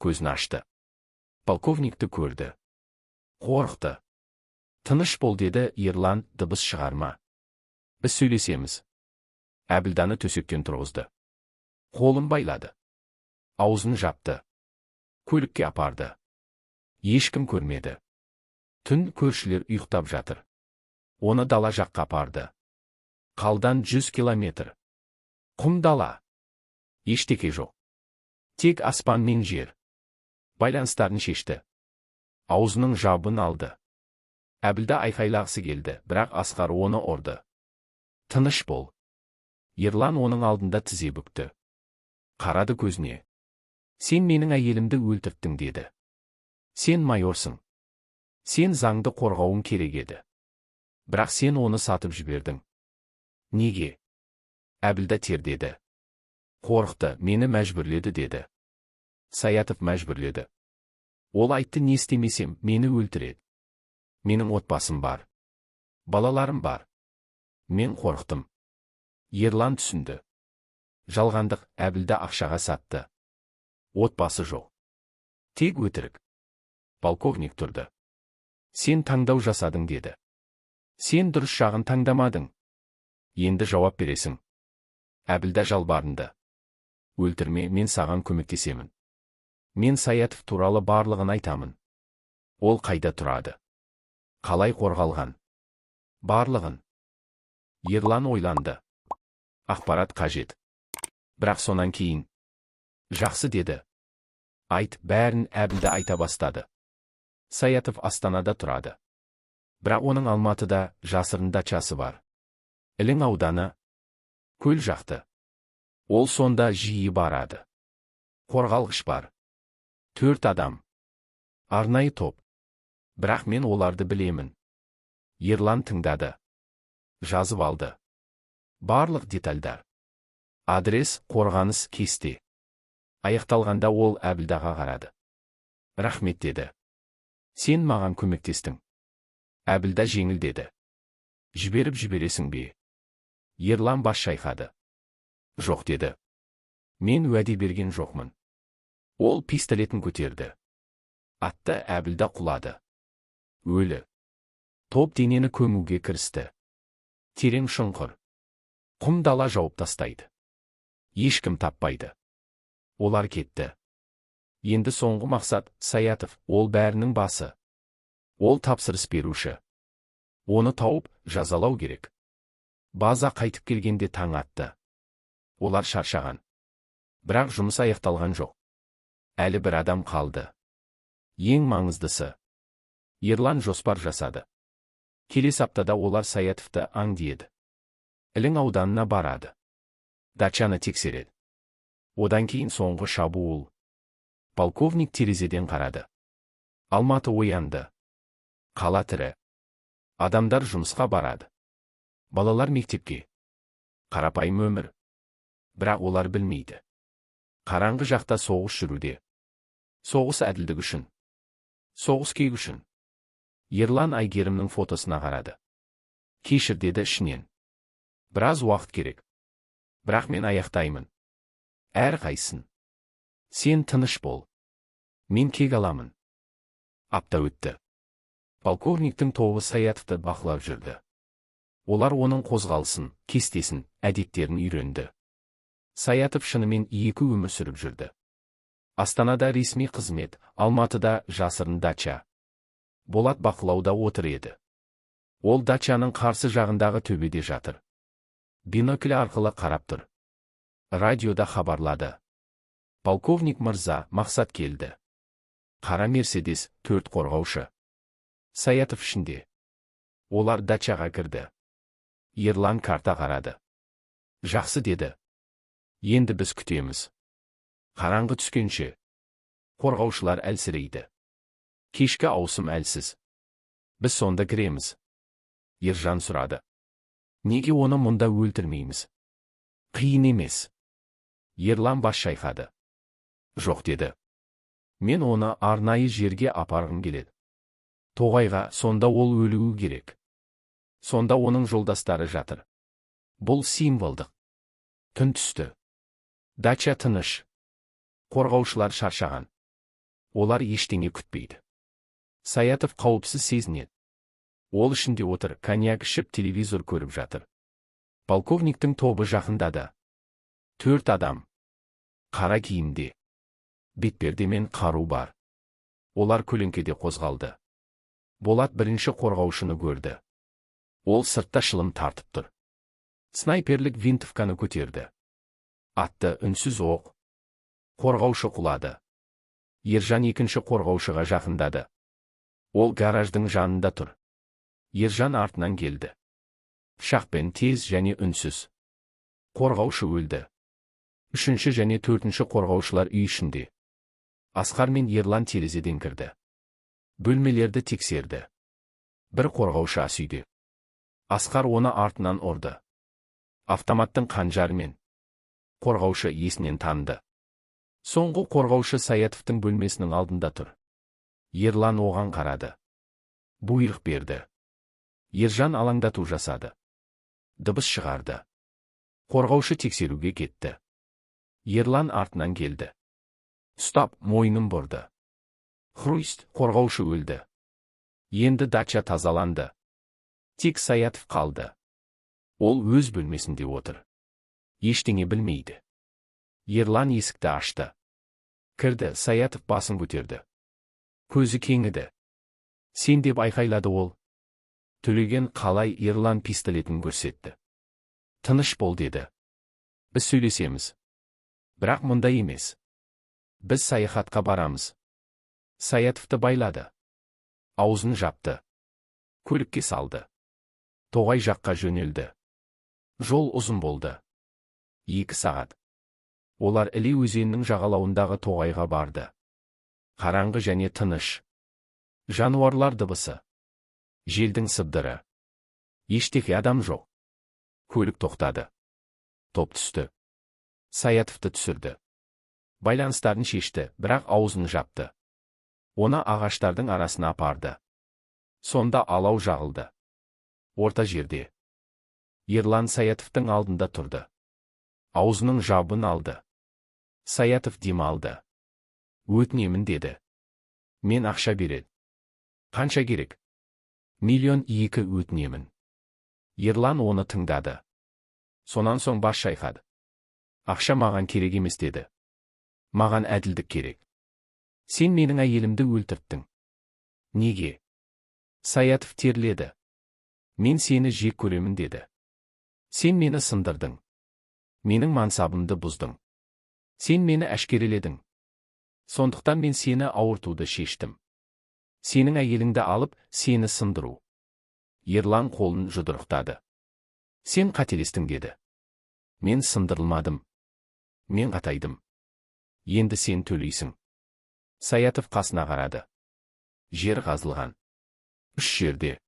Көзін ашты. Полковникті көрді. Қорықты. Тыныш бол, деді Ерлан, дыбыс шығарма. Біз сөйлесеміз. Әбділданы төсектен тұрғызды. Қолын байлады. Аузын жапты. Көлікке апарды. Ешкім көрмеді. Түн, көршілер ұйықтап жатыр. Оны дала жаққа апарды. Қалдан 100 километр. Құм дала. Ештеке жоқ. Тек аспан мен жер. Байланыстарын шешті. Аузының жабын алды. Әбділда айқайлағысы келді, бірақ Асқар оны ұрды. Тыныш бол. Ерлан оның алдында тізе бүкті. Қарады көзіне. Сен менің әйелімді өлтірттің деді. Сен майорсың. Сен заңды қорғауың керек еді. Бірақ сен оны сатып жібердің. Неге? Әбілда тердеді. Қорықты, мені мәжбүрледі деді. Саятов мәжбүрледі. Ол айтты, не істемесем, мені өлтіреді. Менің отбасым бар. Балаларым бар. Мен қорықтым. Ерлан түсінді. Жалғандық, Әбілда ақшаға сатты. Отбасы жоқ. Тек өтірік. Полковник тұрды. Сен таңдау жасадың деді. Сен дұрыс жағын таңдамадың. Енді жауап бересің. Әбілда жалбарынды. Өлтірме, мен саған көмектесемін. Мен Саятов туралы барлығын айтамын. Ол қайда тұрады? Қалай қорғалған? Барлығын. Ерлан ойланды. Ақпарат қажет. Бірақ сонан кейін. Жақсы деді. Айт, бәрін Әбілда айта бастады. Саятов Астанада тұрады. Бірақ оның Алматыда жасырын дачасы бар. Ілің ауданы. Көл жақты. Ол сонда жиі барады. Қорғалғыш бар. 4 адам. Арнайы топ. Бірақ мен оларды білемін. Ерлан тыңдады. Жазып алды. Барлық детальдар. Адрес, қорғаныс, кесте. Аяқталғанда ол Әбілдаға қарады. Рахмет деді. Сен маған көмектестің. Әбілда жеңілдеді. Жіберіп жібересің бе? Ерлан бас шайқады. Жоқ деді. Мен уәде берген жоқмын. Ол пистолетін көтерді. Атты, Әбілда құлады. Өлі. Топ денені көмуге кірісті. Терең шұңқыр. Құм дала жауып тастайды. Ешкім таппайды. Олар кетті. Енді соңғы мақсат Саятов, ол бәрінің басы. Ол тапсырыс беруші. Оны тауып, жазалау керек. База қайтып келгенде таң атты. Олар шаршаған. Бірақ жұмыс аяқталған жоқ. Әлі бір адам қалды. Ең маңыздысы. Ерлан жоспар жасады. Келесі аптада олар Саятовты аңдиеді. Ілің ауданына барады. Дачаны тексереді. Одан кейін соңғы шабуыл. Полковник терезеден қарады. Алматы оянды. Қала тірі. Адамдар жұмысқа барады. Балалар мектепке. Қарапайым өмір. Бірақ олар білмейді. Қараңғы жақта соғыс жүруде. Соғыс әділдік үшін. Соғыс кек үшін. Ерлан Айгерімнің фотосына қарады. Кешір деді ішінен. Біраз уақыт керек. Бірақ мен аяқтаймын. Әр қайсын. Сен тыныш бол. Мен кек аламын. Апта өтті. Полковниктің тобы Саятовты бақылап жүрді. Олар оның қозғалысын, кестесін, әдеттерін үйренді. Саятов шынымен екі өмір сүріп жүрді. Астанада ресми қызмет, Алматыда жасырын дача. Болат бақылауда отыр еді. Ол дачаның қарсы жағындағы төбеде жатыр. Бинокль арқылы қарап тұр. Радиода хабарлады. Полковник мырза, мақсат келді. Қара Мерседес, 4 қорғаушы. Саятов ішінде. Олар дачаға кірді. Ерлан карта қарады. Жақсы деді. Енді біз күтеміз. Қараңғы түскенше. Қорғаушылар әлсірейді. Кешкі ауысым әлсіз. Біз сонда кіреміз. Ержан сұрады. Неге оны мұнда өлтірмейміз? Қиын емес. Ерлан бас шайқады. Жоқ деді. Мен оны арнайы жерге апарғым келеді. Тоғайға, сонда ол өлуі керек. Сонда оның жолдастары жатыр. Бұл символдық. Түн түсті. Дача тыныш. Қорғаушылар шаршаған. Олар ештеңе күтпейді. Саятов қауіпсіз сезінеді. Ол ішінде отыр, коньяк ішіп телевизор көріп жатыр. Полковниктің тобы жақындады. 4 адам. Қара киімде. Бетпердемен қару бар. Олар көлеңкеде қозғалды. Болат бірінші қорғаушыны көрді. Ол сыртта шылым тартып тұр. Снайперлік винтовканы көтерді. Атты, үнсіз оқ. Қорғаушы құлады. Ержан екінші қорғаушыға жақындады. Ол гараждың жанында тұр. Ержан артынан келді. Пышақпен тез және үнсіз. Қорғаушы өлді. Үшінші және төртінші қорғаушылар үй ішінде. Асқар мен Ерлан терезеден кірді. Бөлмелерді тексерді. Бір қорғаушы ас үйде. Асқар оны артынан ұрды. Автоматтың қанжарымен. Қорғаушы есінен таныды. Соңғы қорғаушы Саятовтың бөлмесінің алдында тұр. Ерлан оған қарады. Бұйрық берді. Ержан алаңдату жасады. Дыбыс шығарды. Қорғаушы тексеруге кетті. Ерлан артынан келді. Ұстап, мойнын бұрды. Хруйст, қорғаушы өлді. Енді дача тазаланды. Тек Саятов қалды. Ол өз бөлмесінде отыр. Ештеңе білмейді. Ерлан есікті ашты. Кірді, Саятов басын көтерді. Көзі кеңіді. Сен деп айқайлады ол. Төлеген қалай? Ерлан пистолетін көрсетті. Тыныш бол деді. Біз сөйлесеміз. Бірақ мұнда емес. Біз саяхатқа барамыз. Саятовты байлады. Аузын жапты. Көлікке салды. Тоғай жаққа жөнелді. Жол ұзын болды. 2 сағат. Олар Іле өзенінің жағалауындағы тоғайға барды. Қараңғы және тыныш. Жануарлар дыбысы. Желдің сыбдыры. Ештеңе адам жоқ. Көлік тоқтады. Топ түсті. Саятовты түсірді. Байланыстарын шешті, бірақ аузын жапты. Оны ағаштардың арасына апарды. Сонда алау жағылды. Орта жерде. Ерлан Саятовтың алдында тұрды. Аузының жабын алды. Саятов дем алды. Өтінемін деді. Мен ақша береді. Қанша керек? 1,2 миллион өтінемін. Ерлан оны тыңдады. Сонан соң бас шайқады. Ақша маған керек емес деді. Маған әділдік керек. Сен менің әйелімді өлтірттің. Неге? Саятов терледі. Мен сені жек көремін деді. Сен мені сындырдың. Менің мансабымды бұздың. Сен мені әшкереледің. Сондықтан мен сені ауыртуды шештім. Сенің әйеліңді алып, сені сындыру. Ерлан қолын жұдырықтады. Сен қателестің деді. Мен сындырылмадым. Мен қатайдым. Енді сен төлейсің. Саятов қасына қарады. Жер қазылған. 3 жерде.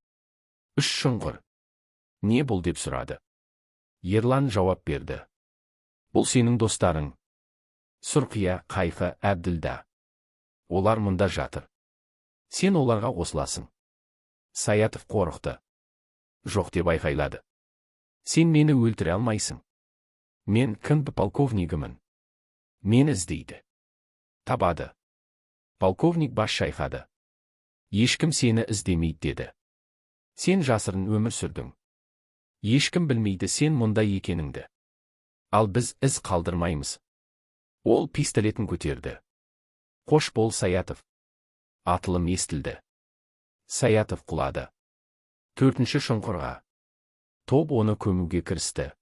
3 шұңғыр. Не бұл деп сұрады. Ерлан жауап берді. Бұл сенің достарың. Сұрқия, Қайқы, Әбділда. Олар мұнда жатыр. Сен оларға қосыласың. Саятов қорықты. Жоқ деп айқайлады. Сен мені өлтіре алмайсың. Мен кім полковнигімін. Мені іздейді. Табады. Полковник бас шайқады. Ешкім сені іздемейді деді. Сен жасырын өмір сүрдің. Ешкім білмейді сен мұнда екеніңді. Ал біз із қалдырмаймыз. Ол пистолетін көтерді. Қош бол Саятов. Атылым естілді. Саятов құлады. 4-ші шұңқырға. Топ оны көмуге кірісті.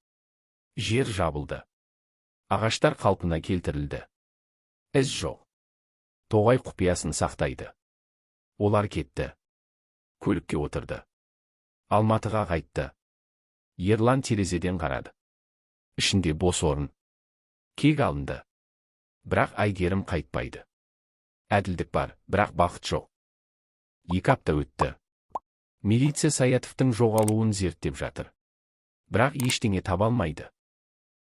Жер жабылды. Ағаштар қалпына келтірілді. Із жоқ. Тоғай құпиясын сақтайды. Олар кетті. Көлікке отырды. Алматыға қайтты. Ерлан терезеден қарады. Ішінде бос орын. Кек алынды. Бірақ Әйгерім қайтпайды. Әділдік бар, бірақ бақыт жоқ. 2 апта өтті. Милиция Саятовтың жоғалуын зерттеп жатыр. Бірақ ештеңе таба алмайды.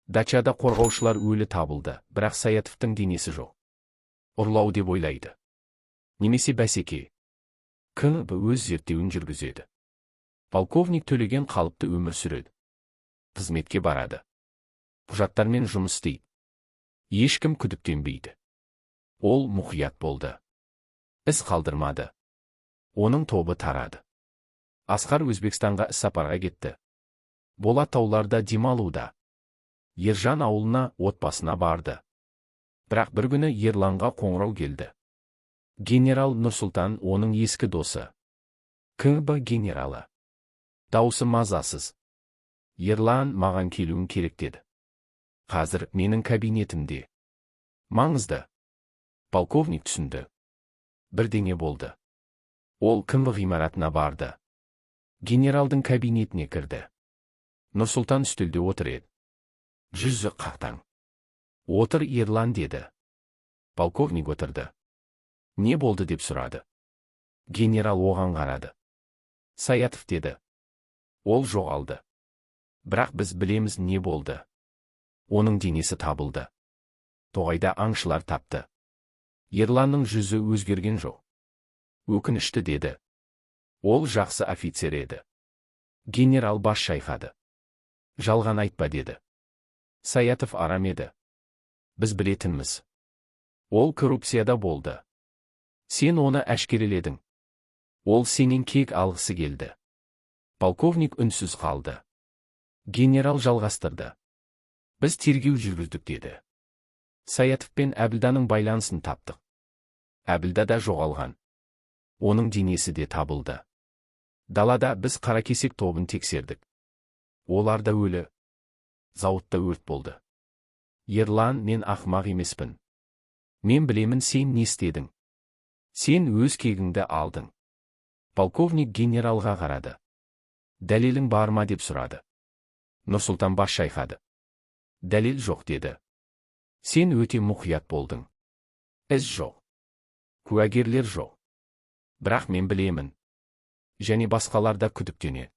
Дачада қорғаушылар өлі табылды, бірақ Саятовтың денесі жоқ. Ұрлау деп ойлайды. Немесе бәсеке. КНБ өз зерттеуін жүргізеді. Полковник Төлеген қалыпты өмір сүреді. Қызметке барады. Құжаттармен жұмыс істейді. Ешкім күдіктенбейді. Ол мұқият болды. Із қалдырмады. Оның тобы тарады. Асқар Өзбекстанға іссапарға кетті. Болат тауларда демалуда. Ержан ауылына, отбасына барды. Бірақ бір күні Ерланға қоңырау келді. Генерал Нұрсұлтан оның ескі досы. КНБ генералы. Даусы мазасыз. Ерлан, маған келуің керек деді. Қазір менің кабинетімде. Маңызды. Полковник түсінді. Бірдеңе болды. Ол КНБ ғимаратына барды. Генералдың кабинетіне кірді. Нұрсұлтан үстелде отыр еді. Жүзі қақтаң. Отыр, Ерлан, деді. Полковник отырды. Не болды деп сұрады. Генерал оған қарады. Саятов, деді. Ол жоғалды. Бірақ біз білеміз не болды. Оның денесі табылды. Тоғайда аңшылар тапты. Ерланның жүзі өзгерген жоқ. Өкінішті, деді. Ол жақсы офицер еді. Генерал бас шайқады. Жалған айтпа, деді. Саятов арам еді. Біз білетінміз. Ол коррупцияда болды. Сен оны әшкереледің. Ол сенен кек алғысы келді. Полковник үнсіз қалды. Генерал жалғастырды. Біз тергеу жүргіздік, деді. Саятов пен Әбілданың байланысын таптық. Әбілда да жоғалған. Оның денесі де табылды. Далада біз қаракесек тобын тексердік. Олар да өлі. Зауытта өрт болды. Ерлан, мен ақымақ емеспін. Мен білемін сен не істедің. Сен өз кегіңді алдың. Полковник генералға қарады. Дәлелің бар ма деп сұрады. Нұрсұлтан бас шайқады. Дәлел жоқ, деді. Сен өте мұқият болдың. Із жоқ. Куәгерлер жоқ. Бірақ мен білемін. Және басқалар да күдіктенеді.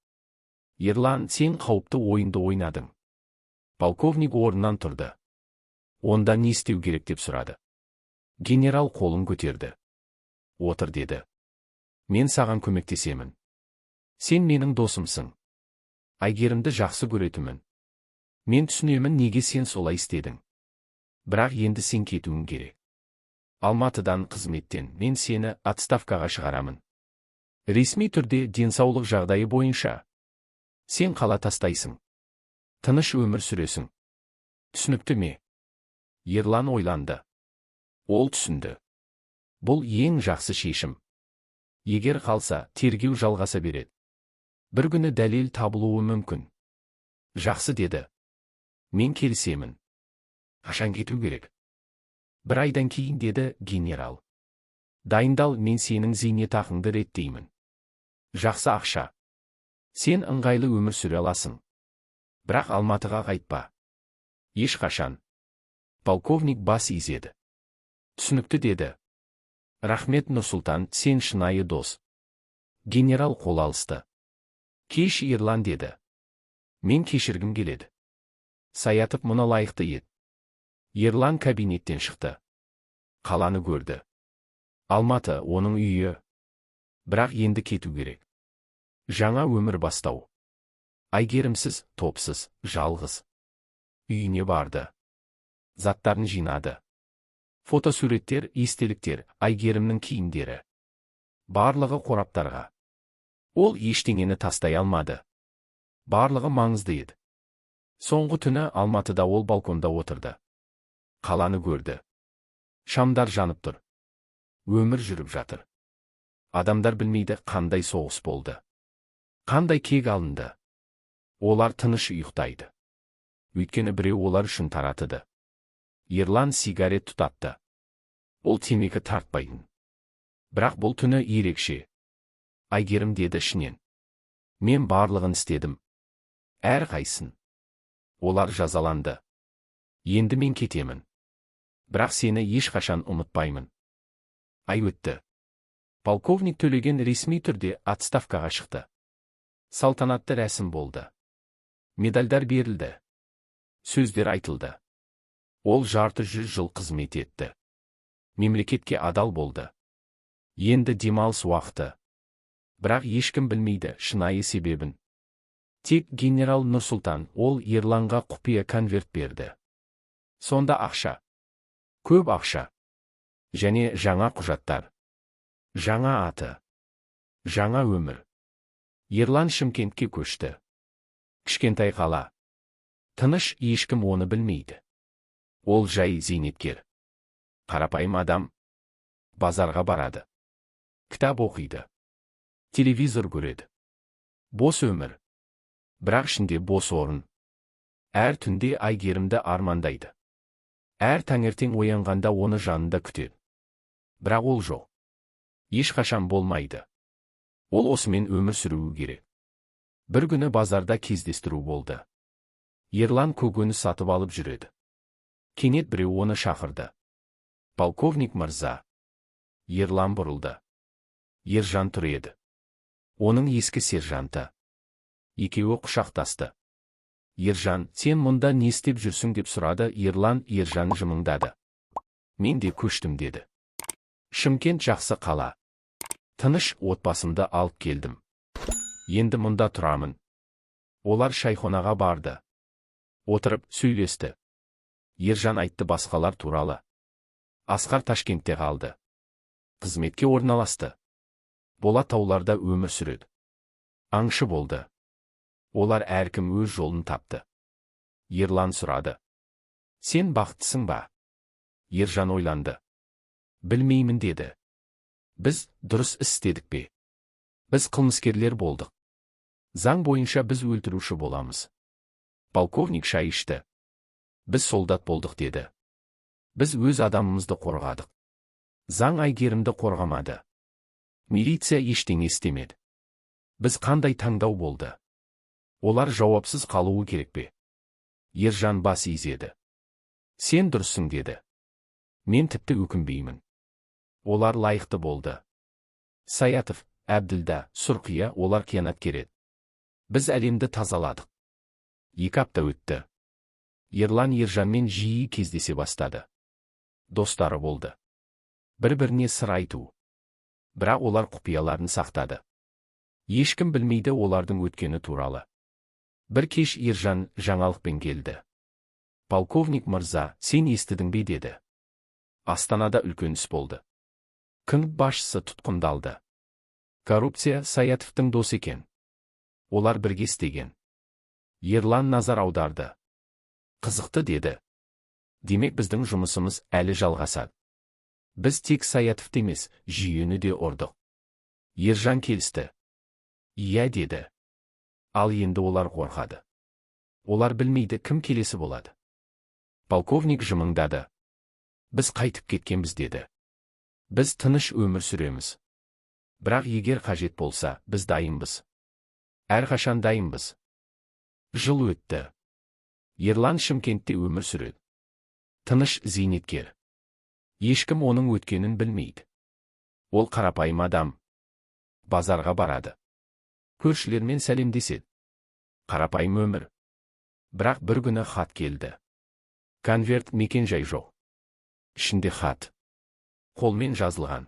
Ерлан, сен қауіпті ойынды ойнадың. Полковник орнынан тұрды. Онда не істеу керек деп сұрады. Генерал қолын көтерді. Отыр, деді. Мен саған көмектесемін. Сен менің досымсың. Айгерімді жақсы көретімін. Мен түсінемін неге сен солай істедің. Бірақ енді сен кетуің керек. Алматыдан қызметтен мен сені отставкаға шығарамын. Ресми түрде денсаулық жағдайы бойынша. Сен қала тастайсың. Тыныш өмір сүресің. Түсінікті ме? Ерлан ойланды. Ол түсінді. Бұл ең жақсы шешім. Егер қалса, тергеу жалғаса береді. Бір күні дәлел табылуы мүмкін. Жақсы, деді. Мен келісемін. Қашан кету керек? Бір айдан кейін, деді генерал. Дайындал, мен сенің зейнетақыңды реттеймін. Жақсы ақша. Сен ыңғайлы өмір сүре аласың. Бірақ Алматыға қайтпа. Ешқашан. Полковник бас изеді. Түсінікті, деді. Рахмет, Нұрсұлтан, сен шынайы дос. Генерал қол алысты. Кеш, Ерлан, деді. Мен кешіргім келеді. Саятов мұны лайықты ет. Ерлан кабинеттен шықты. Қаланы көрді. Алматы оның үйі. Бірақ енді кету керек. Жаңа өмір бастау. Айгерімсіз, топсыз, жалғыз. Үйіне барды. Заттарын жинады. Фотосуреттер, естеліктер, Айгерімнің киімдері. Барлығы қораптарға. Ол ештеңені тастай алмады. Барлығы маңызды еді. Соңғы түні Алматыда ол балконда отырды. Қаланы көрді. Шамдар жанып тұр. Өмір жүріп жатыр. Адамдар білмейді қандай соғыс болды. Қандай кек алынды. Олар тыныш ұйықтайды. Өйткені біреу олар үшін таратыды. Ерлан сигарет тұтатты. Ол темекі тартпайтын. Бірақ бұл түні ерекше. Айгерім, деді ішінен. Мен барлығын істедім. Әр қайсын. Олар жазаланды. Енді мен кетемін. Бірақ сені ешқашан ұмытпаймын. Ай өтті. Полковник Төлеген ресми түрде отставкаға шықты. Салтанатты рәсім болды. Медальдар берілді. Сөздер айтылды. Ол 600 жыл қызмет етті. Мемлекетке адал болды. Енді демалыс уақыты. Бірақ ешкім білмейді шынайы себебін. Тек генерал Нұрсұлтан, ол Ерланға құпия конверт берді. Сонда ақша. Көп ақша. Және жаңа құжаттар. Жаңа аты. Жаңа өмір. Ерлан Шымкентке көшті. Кішкентай қала. Тыныш, ешкім оны білмейді. Ол жай зейнеткер. Қарапайым адам. Базарға барады. Кітап оқиды. Телевизор көреді. Бос өмір. Бірақ ішінде бос орын. Әр түнде Айгерімді армандайды. Әр таңертең оянғанда оны жанында күтеді. Бірақ ол жоқ. Ешқашан болмайды. Ол осымен өмір сүруі керек. Бір күні базарда кездестіру болды. Ерлан көкөніс сатып алып жүреді. Кенет біреу оны шақырды. Полковник мырза. Ерлан бұрылды. Ержан тұр еді. Оның ескі сержанты. Екеуі құшақтасты. Ержан, сен мұнда не істеп жүрсің деп сұрады. Ержан жымыңдады. Мен де көштім деді. Шымкент жақсы қала. Тыныш, отбасымды алып келдім. Енді мұнда тұрамын. Олар шайханаға барды. Отырып сөйлесті. Ержан айтты басқалар туралы. Асқар Ташкентте қалды. Қызметке орналасты. Болат тауларда өмір сүреді. Аңшы болды. Олар әркім өз жолын тапты. Ерлан сұрады. Сен бақыттысың ба? Ержан ойланды. Білмеймін деді. Біз дұрыс істедік пе? Біз қылмыскерлер болдық. Заң бойынша біз өлтіруші боламыз. Полковник шай ішті. Біз солдат болдық деді. Біз өз адамымызды қорғадық. Заң айгерімді қорғамады. Милиция ештеңе істемеді. Біз қандай таңдау болды? Олар жауапсыз қалуы керек пе? Ержан бас изеді. Сен дұрыссың деді. Мен тіпті өкінбеймін. Олар лайықты болды. Саятов, Әбділда, Сұрқия, олар қиянаткер еді. Біз әлемді тазаладық. 2 апта өтті. Ерлан Ержанмен жиі кездесе бастады. Достары болды. Бір-біріне сыр айту. Бірақ олар құпияларын сақтады. Ешкім білмейді олардың өткені туралы. Бір кеш Ержан жаңалықпен келді. Полковник мырза, сен естідің бе деді. Астанада үлкен іс болды. КНБ басшысы тұтқындалды. Коррупция Саятовтың досы екен. Олар бірге істеген. Ерлан назар аударды. Қызықты деді. Демек біздің жұмысымыз әлі жалғасады. Біз тек Саятовты емес, жүйені де ұрдық. Ержан келісті. Иә деді. Ал енді олар қорқады. Олар білмейді кім келесі болады. Полковник жымыңдады. Біз қайтып кеткенбіз деді. Біз тыныш өмір сүреміз. Бірақ егер қажет болса, біз дайынбыз. Әрқашан дайынбыз. Жыл өтті. Ерлан Шымкентте өмір сүреді. Тыныш зейнеткер. Ешкім оның өткенін білмейді. Ол қарапайым адам. Базарға барады. Көршілермен сәлемдеседі. Қарапайым өмір. Бірақ бір күні хат келді. Конверт, мекен-жай жоқ. Ішінде хат. Қолмен жазылған.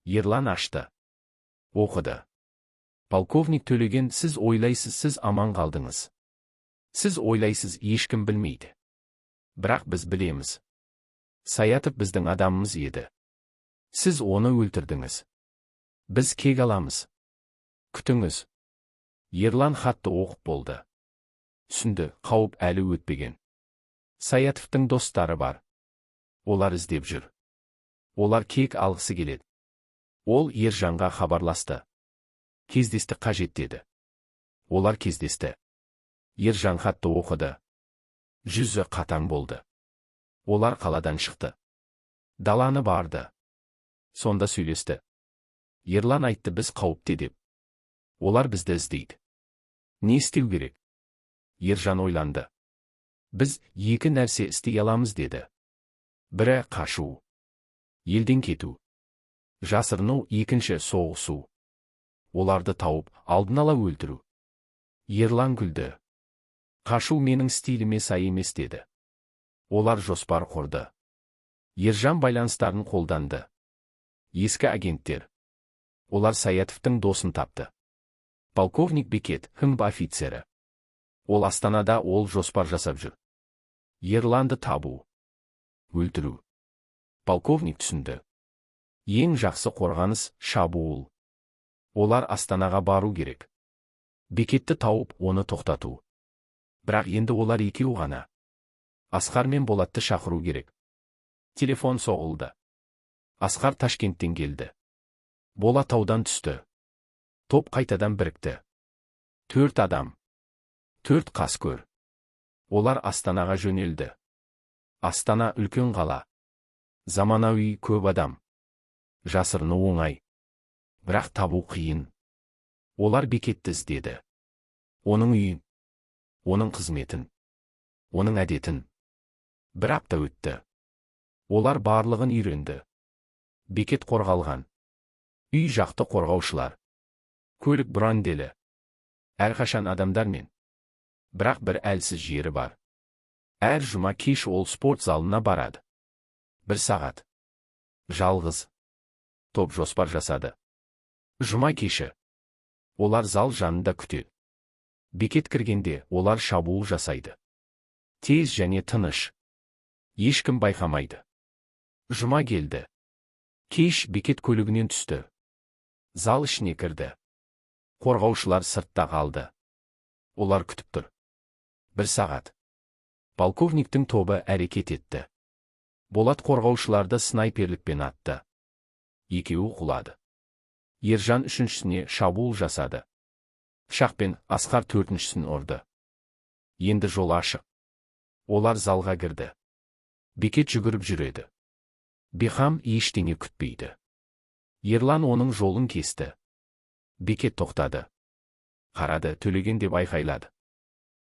Ерлан ашты. Оқыды. Полковник Төлеген, сіз ойлайсыз, сіз аман қалдыңыз. Сіз ойлайсыз, ешкім білмейді. Бірақ біз білеміз. Саятов біздің адамымыз еді. Сіз оны өлтірдіңіз. Біз кек аламыз. Күтіңіз. Ерлан хатты оқып болды. Түсінді, қауіп әлі өтпеген. Саятовтың достары бар. Олар іздеп жүр. Олар кек алғысы келеді. Ол Ержанға хабарласты. Кездесті қажет деді. Олар кездесті. Ержан хатты оқыды. Жүзі қатаң болды. Олар қаладан шықты. Даланы барды. Сонда сөйлесті. Ерлан айтты, біз қауіпте деп. Олар бізді іздейді. Не істеу керек? Ержан ойланды. Біз екі нәрсе істей аламыз деді. Бірі қашу. Елден кету. Жасырыну, екінші соғысу. Оларды тауып, алдын ала өлтіру. Ерлан күлді. Қашу менің стиліме сай емес деді. Олар жоспар құрды. Ержан байланыстарын қолданды. Ескі агенттер. Олар Саятовтың досын тапты. Полковник Бекет, КНБ офицері. Ол Астанада, ол жоспар жасап жүр. Ерланды табу. Өлтіру. Полковник түсінді. Ең жақсы қорғаныс шабуыл. Олар Астанаға бару керек. Бекетті тауып, оны тоқтату. Бірақ енді олар екеу ғана. Асқар мен Болатты шақыру керек. Телефон соғылды. Асқар Ташкенттен келді. Болат таудан түсті. Топ қайтадан бірікті. 4 адам. 4 қаскөр. Олар Астанаға жөнелді. Астана үлкен қала. Заманауи, көп адам. Жасырыну оңай. Бірақ табу қиын. Олар Бекетті іздеді. Оның үйін. Оның қызметін. Оның әдетін. Бір апта өтті. Олар барлығын үйренді. Бекет қорғалған. Үй жақты қорғаушылар. Көлік бранделі. Әрқашан адамдармен. Бірақ бір әлсіз жері бар. Әр жұма кеш ол спорт залына барады. 1 сағат. Жалғыз. Топ жоспар жасады. Жұма кеші. Олар зал жанында күтеді. Бекет кіргенде олар шабуыл жасайды. Тез және тыныш. Ешкім байқамайды. Жұма келді. Кеш Бекет көлігінен түсті. Зал ішіне кірді. Қорғаушылар сыртта қалды. Олар күтіп тұр. 1 сағат. Полковниктің тобы әрекет етті. Болат қорғаушыларды снайперлікпен атты. Екеуі құлады. Ержан үшіншісіне шабуыл жасады. Пышақпен Асқар төртіншісін ұрды. Енді жол ашық. Олар залға кірді. Бекет жүгіріп жүреді. Бихам ештеңе күтпейді. Ерлан оның жолын кесті. Бекет тоқтады. Қарады, Төлеген деп айқайлады.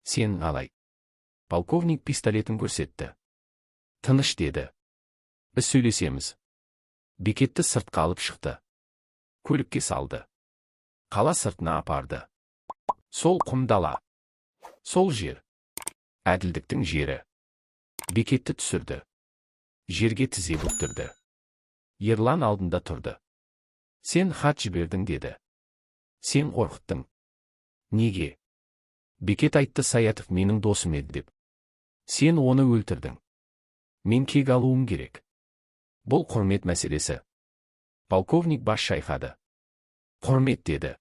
Сен қалай? Полковник пистолетін көрсетті. Тыныш деді. Біз сөйлесеміз. Бекетті сыртқа алып шықты. Көлікке салды. Қала сыртына апарды. Сол құм дала. Сол жер. Әділдіктің жері. Бекетті түсірді. Жерге тізе бүктірді. Ерлан алдында тұрды. Сен хат жібердің деді. Сен қорқыттың. Неге? Бекет айтты, Саятов менің досым еді деп. Сен оны өлтірдің. Мен кек алуым керек. Бұл құрмет мәселесі. Полковник бас шайқады. Құрмет деді.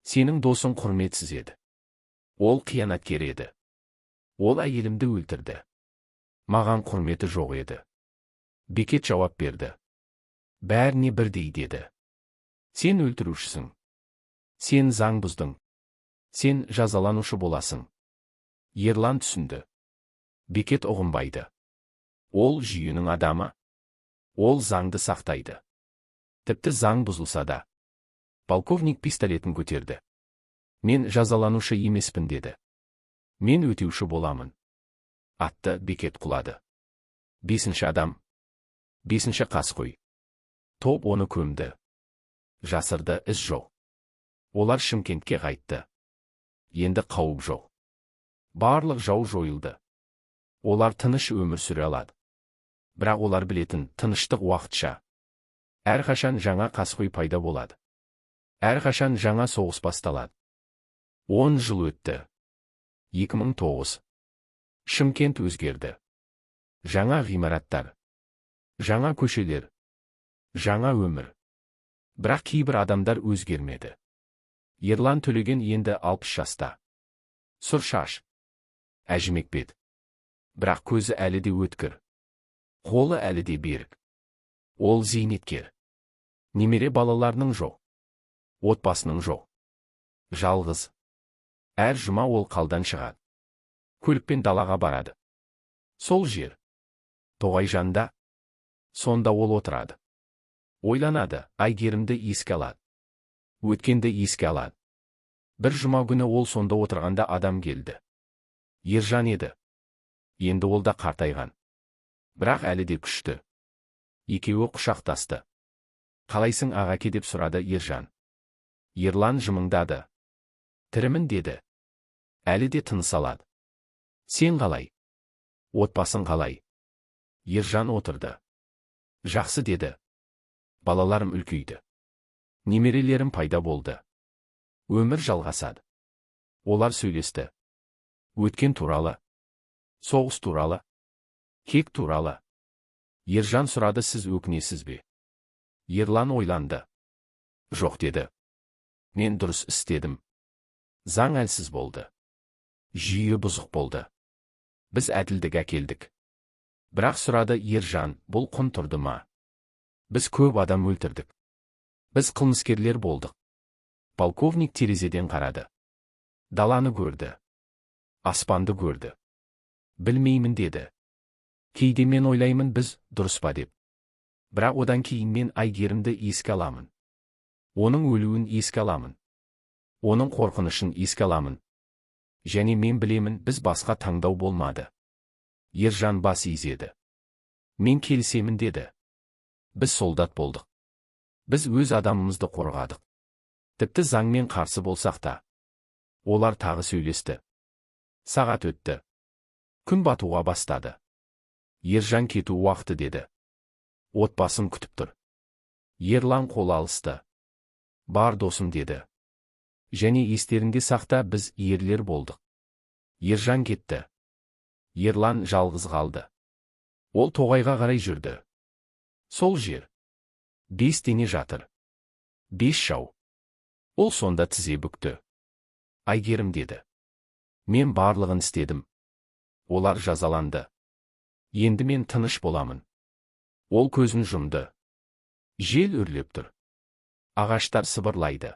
Сенің досың құрметсіз еді. Ол қиянаткер еді. Ол әйелімді өлтірді. Маған құрметі жоқ еді. Бекет жауап берді. Бәріне бірдей деді. Сен өлтірушісің. Сен заң бұздың. Сен жазаланушы боласың. Ерлан түсінді. Бекет ұғынбайды. Ол жүйенің адамы. Ол заңды сақтайды. Тіпті заң бұзылса да. Полковник пистолетін көтерді. Мен жазаланушы емеспін деді. Мен өтеуші боламын. Атты. Бекет құлады. 5-ші адам. 5-ші қаскөй. Топ оны көмді. Жасырды, із жоқ. Олар Шымкентке қайтты. Енді қауіп жоқ. Барлық жау жойылды. Олар тыныш өмір сүре алады. Бірақ олар білетін, тыныштық уақытша. Әрқашан жаңа қаскөй пайда болады. Әрқашан жаңа соғыс басталады. 10 жыл өтті. 2009. Шымкент өзгерді. Жаңа ғимараттар. Жаңа көшелер. Жаңа өмір. Бірақ кейбір адамдар өзгермеді. Ерлан Төлеген енді 60 жаста. Сұр шаш. Әжімек бет. Бірақ көзі әлі де өткір. Қолы әлі де берік. Ол зейнеткер. Немере балаларының жоқ. Отбасының жоқ. Жалғыз. Әр жұма ол қалдан шығады. Көлікпен далаға барады. Сол жер. Тоғайжанда. Сонда ол отырады. Ойланады, Айгерімді еске алады. Өткенді еске алады. Бір жұма күні ол сонда отырғанда адам келді. Ержан еді. Енді ол да қартайған. Бірақ әлі де күшті. Екеуі құшақтасты. Қалайсың ағаке деп сұрады Ержан. Ерлан жымыңдады. Тірімін деді. Әлі де тыныс алады. Сен қалай? Отбасың қалай? Ержан отырды. Жақсы деді. Балаларым үлкейді. Немерелерім пайда болды. Өмір жалғасады. Олар сөйлесті. Өткен туралы. Соғыс туралы. Кек туралы. Ержан сұрады, сіз өкінесіз бе? Ерлан ойланды. Жоқ деді. Мен дұрыс істедім. Заң әлсіз болды. Жүйе бұзық болды. Біз әділдік әкелдік. Бірақ сұрады Ержан, бұл құн тұрды ма? Біз көп адам өлтірдік. Біз қылмыскерлер болдық. Полковник терезеден қарады. Даланы көрді. Аспанды көрді. Білмеймін деді. Кейде мен ойлаймын, біз дұрыс па деп. Бірақ одан кейін мен Айгерімді еске аламын. Оның өлуін еске аламын. Оның қорқынышын еске аламын. Және мен білемін, біз басқа таңдау болмады. Ержан бас изеді. Мен келісемін деді. Біз солдат болдық. Біз өз адамымызды қорғадық. Тіпті заңмен қарсы болсақ та. Олар тағы сөйлесті. Сағат өтті. Күн батуға бастады. Ержан кету уақыты деді. Отбасым күтіп тұр. Ерлан қол алысты. Бар досым деді. Және естеріңде сақта, біз ерлер болдық. Ержан кетті. Ерлан жалғыз қалды. Ол тоғайға қарай жүрді. Сол жер. 5 дене жатыр. 5 жау. Ол сонда тізе бүкті. Айгерім деді. Мен барлығын істедім. Олар жазаланды. Енді мен тыныш боламын. Ол көзін жұмды. Жел үрлеп тұр. Ағаштар сыбырлайды.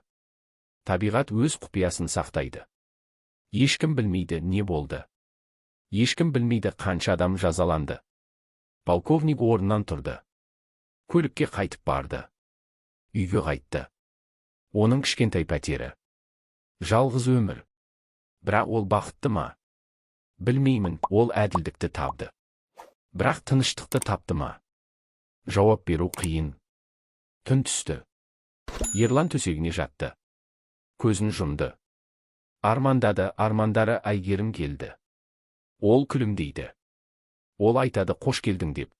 Табиғат өз құпиясын сақтайды. Ешкім білмейді не болды. Ешкім білмейді қанша адам жазаланды. Полковник орнынан тұрды. Көлікке қайтып барды. Үйге қайтты. Оның кішкентай пәтері. Жалғыз өмір. Бірақ ол бақытты ма? Білмеймін, ол әділдікті табды. Бірақ тыныштықты тапты ма? Жауап беру қиын. Түн түсті. Ерлан төсегіне жатты. Көзін жұмды. Армандады, армандары Айгерім келді. Ол күлімдейді. Ол айтады, қош келдің деп.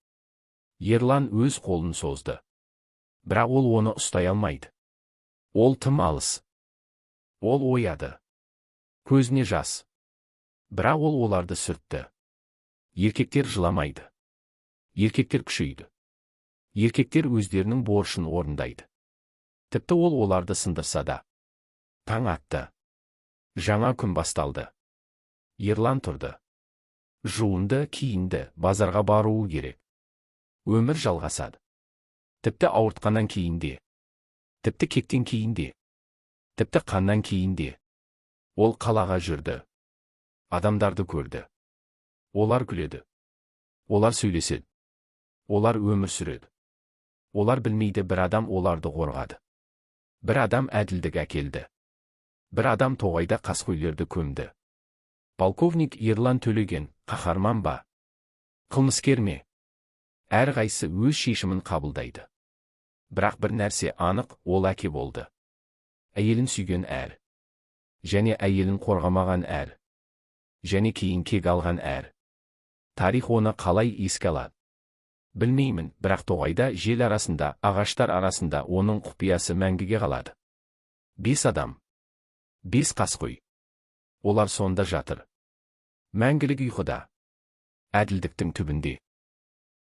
Ерлан өз қолын созды. Бірақ ол оны ұстай алмайды. Ол тым алыс. Ол ояды. Көзіне жас. Бірақ ол оларды сүртті. Еркектер жыламайды. Еркектер күшейді. Еркектер өздерінің борышын орындайды. Тіпті ол оларды сындырса да. Таң атты. Жаңа күн басталды. Ерлан тұрды. Жуынды, киінді, базарға баруы керек. Өмір жалғасады. Тіпті ауыртқаннан кейін де. Тіпті кектен кейін де. Тіпті қаннан кейін де. Ол қалаға жүрді. Адамдарды көрді. Олар күледі. Олар сөйлеседі. Олар өмір сүреді. Олар білмейді, бір адам оларды қорғады. Бір адам әділдік әкелді. Бір адам тоғайда қаскөйлерді көмді. Полковник Ерлан Төлеген қаһарман ба? Қылмыскер ме? Әрқайсысы өз шешімін қабылдайды. Бірақ бір нәрсе анық, ол әке болды. Әйелін сүйген әр. Және әйелін қорғамаған әр. Және кейін кек алған әр. Тарих оны қалай еске алады? Білмеймін, бірақ тоғайда, жел арасында, ағаштар арасында оның құпиясы мәңгіге қалады. 5 адам. 5 қаскөй. Олар сонда жатыр. Мәңгілік ұйқыда. Әділдіктің түбінде.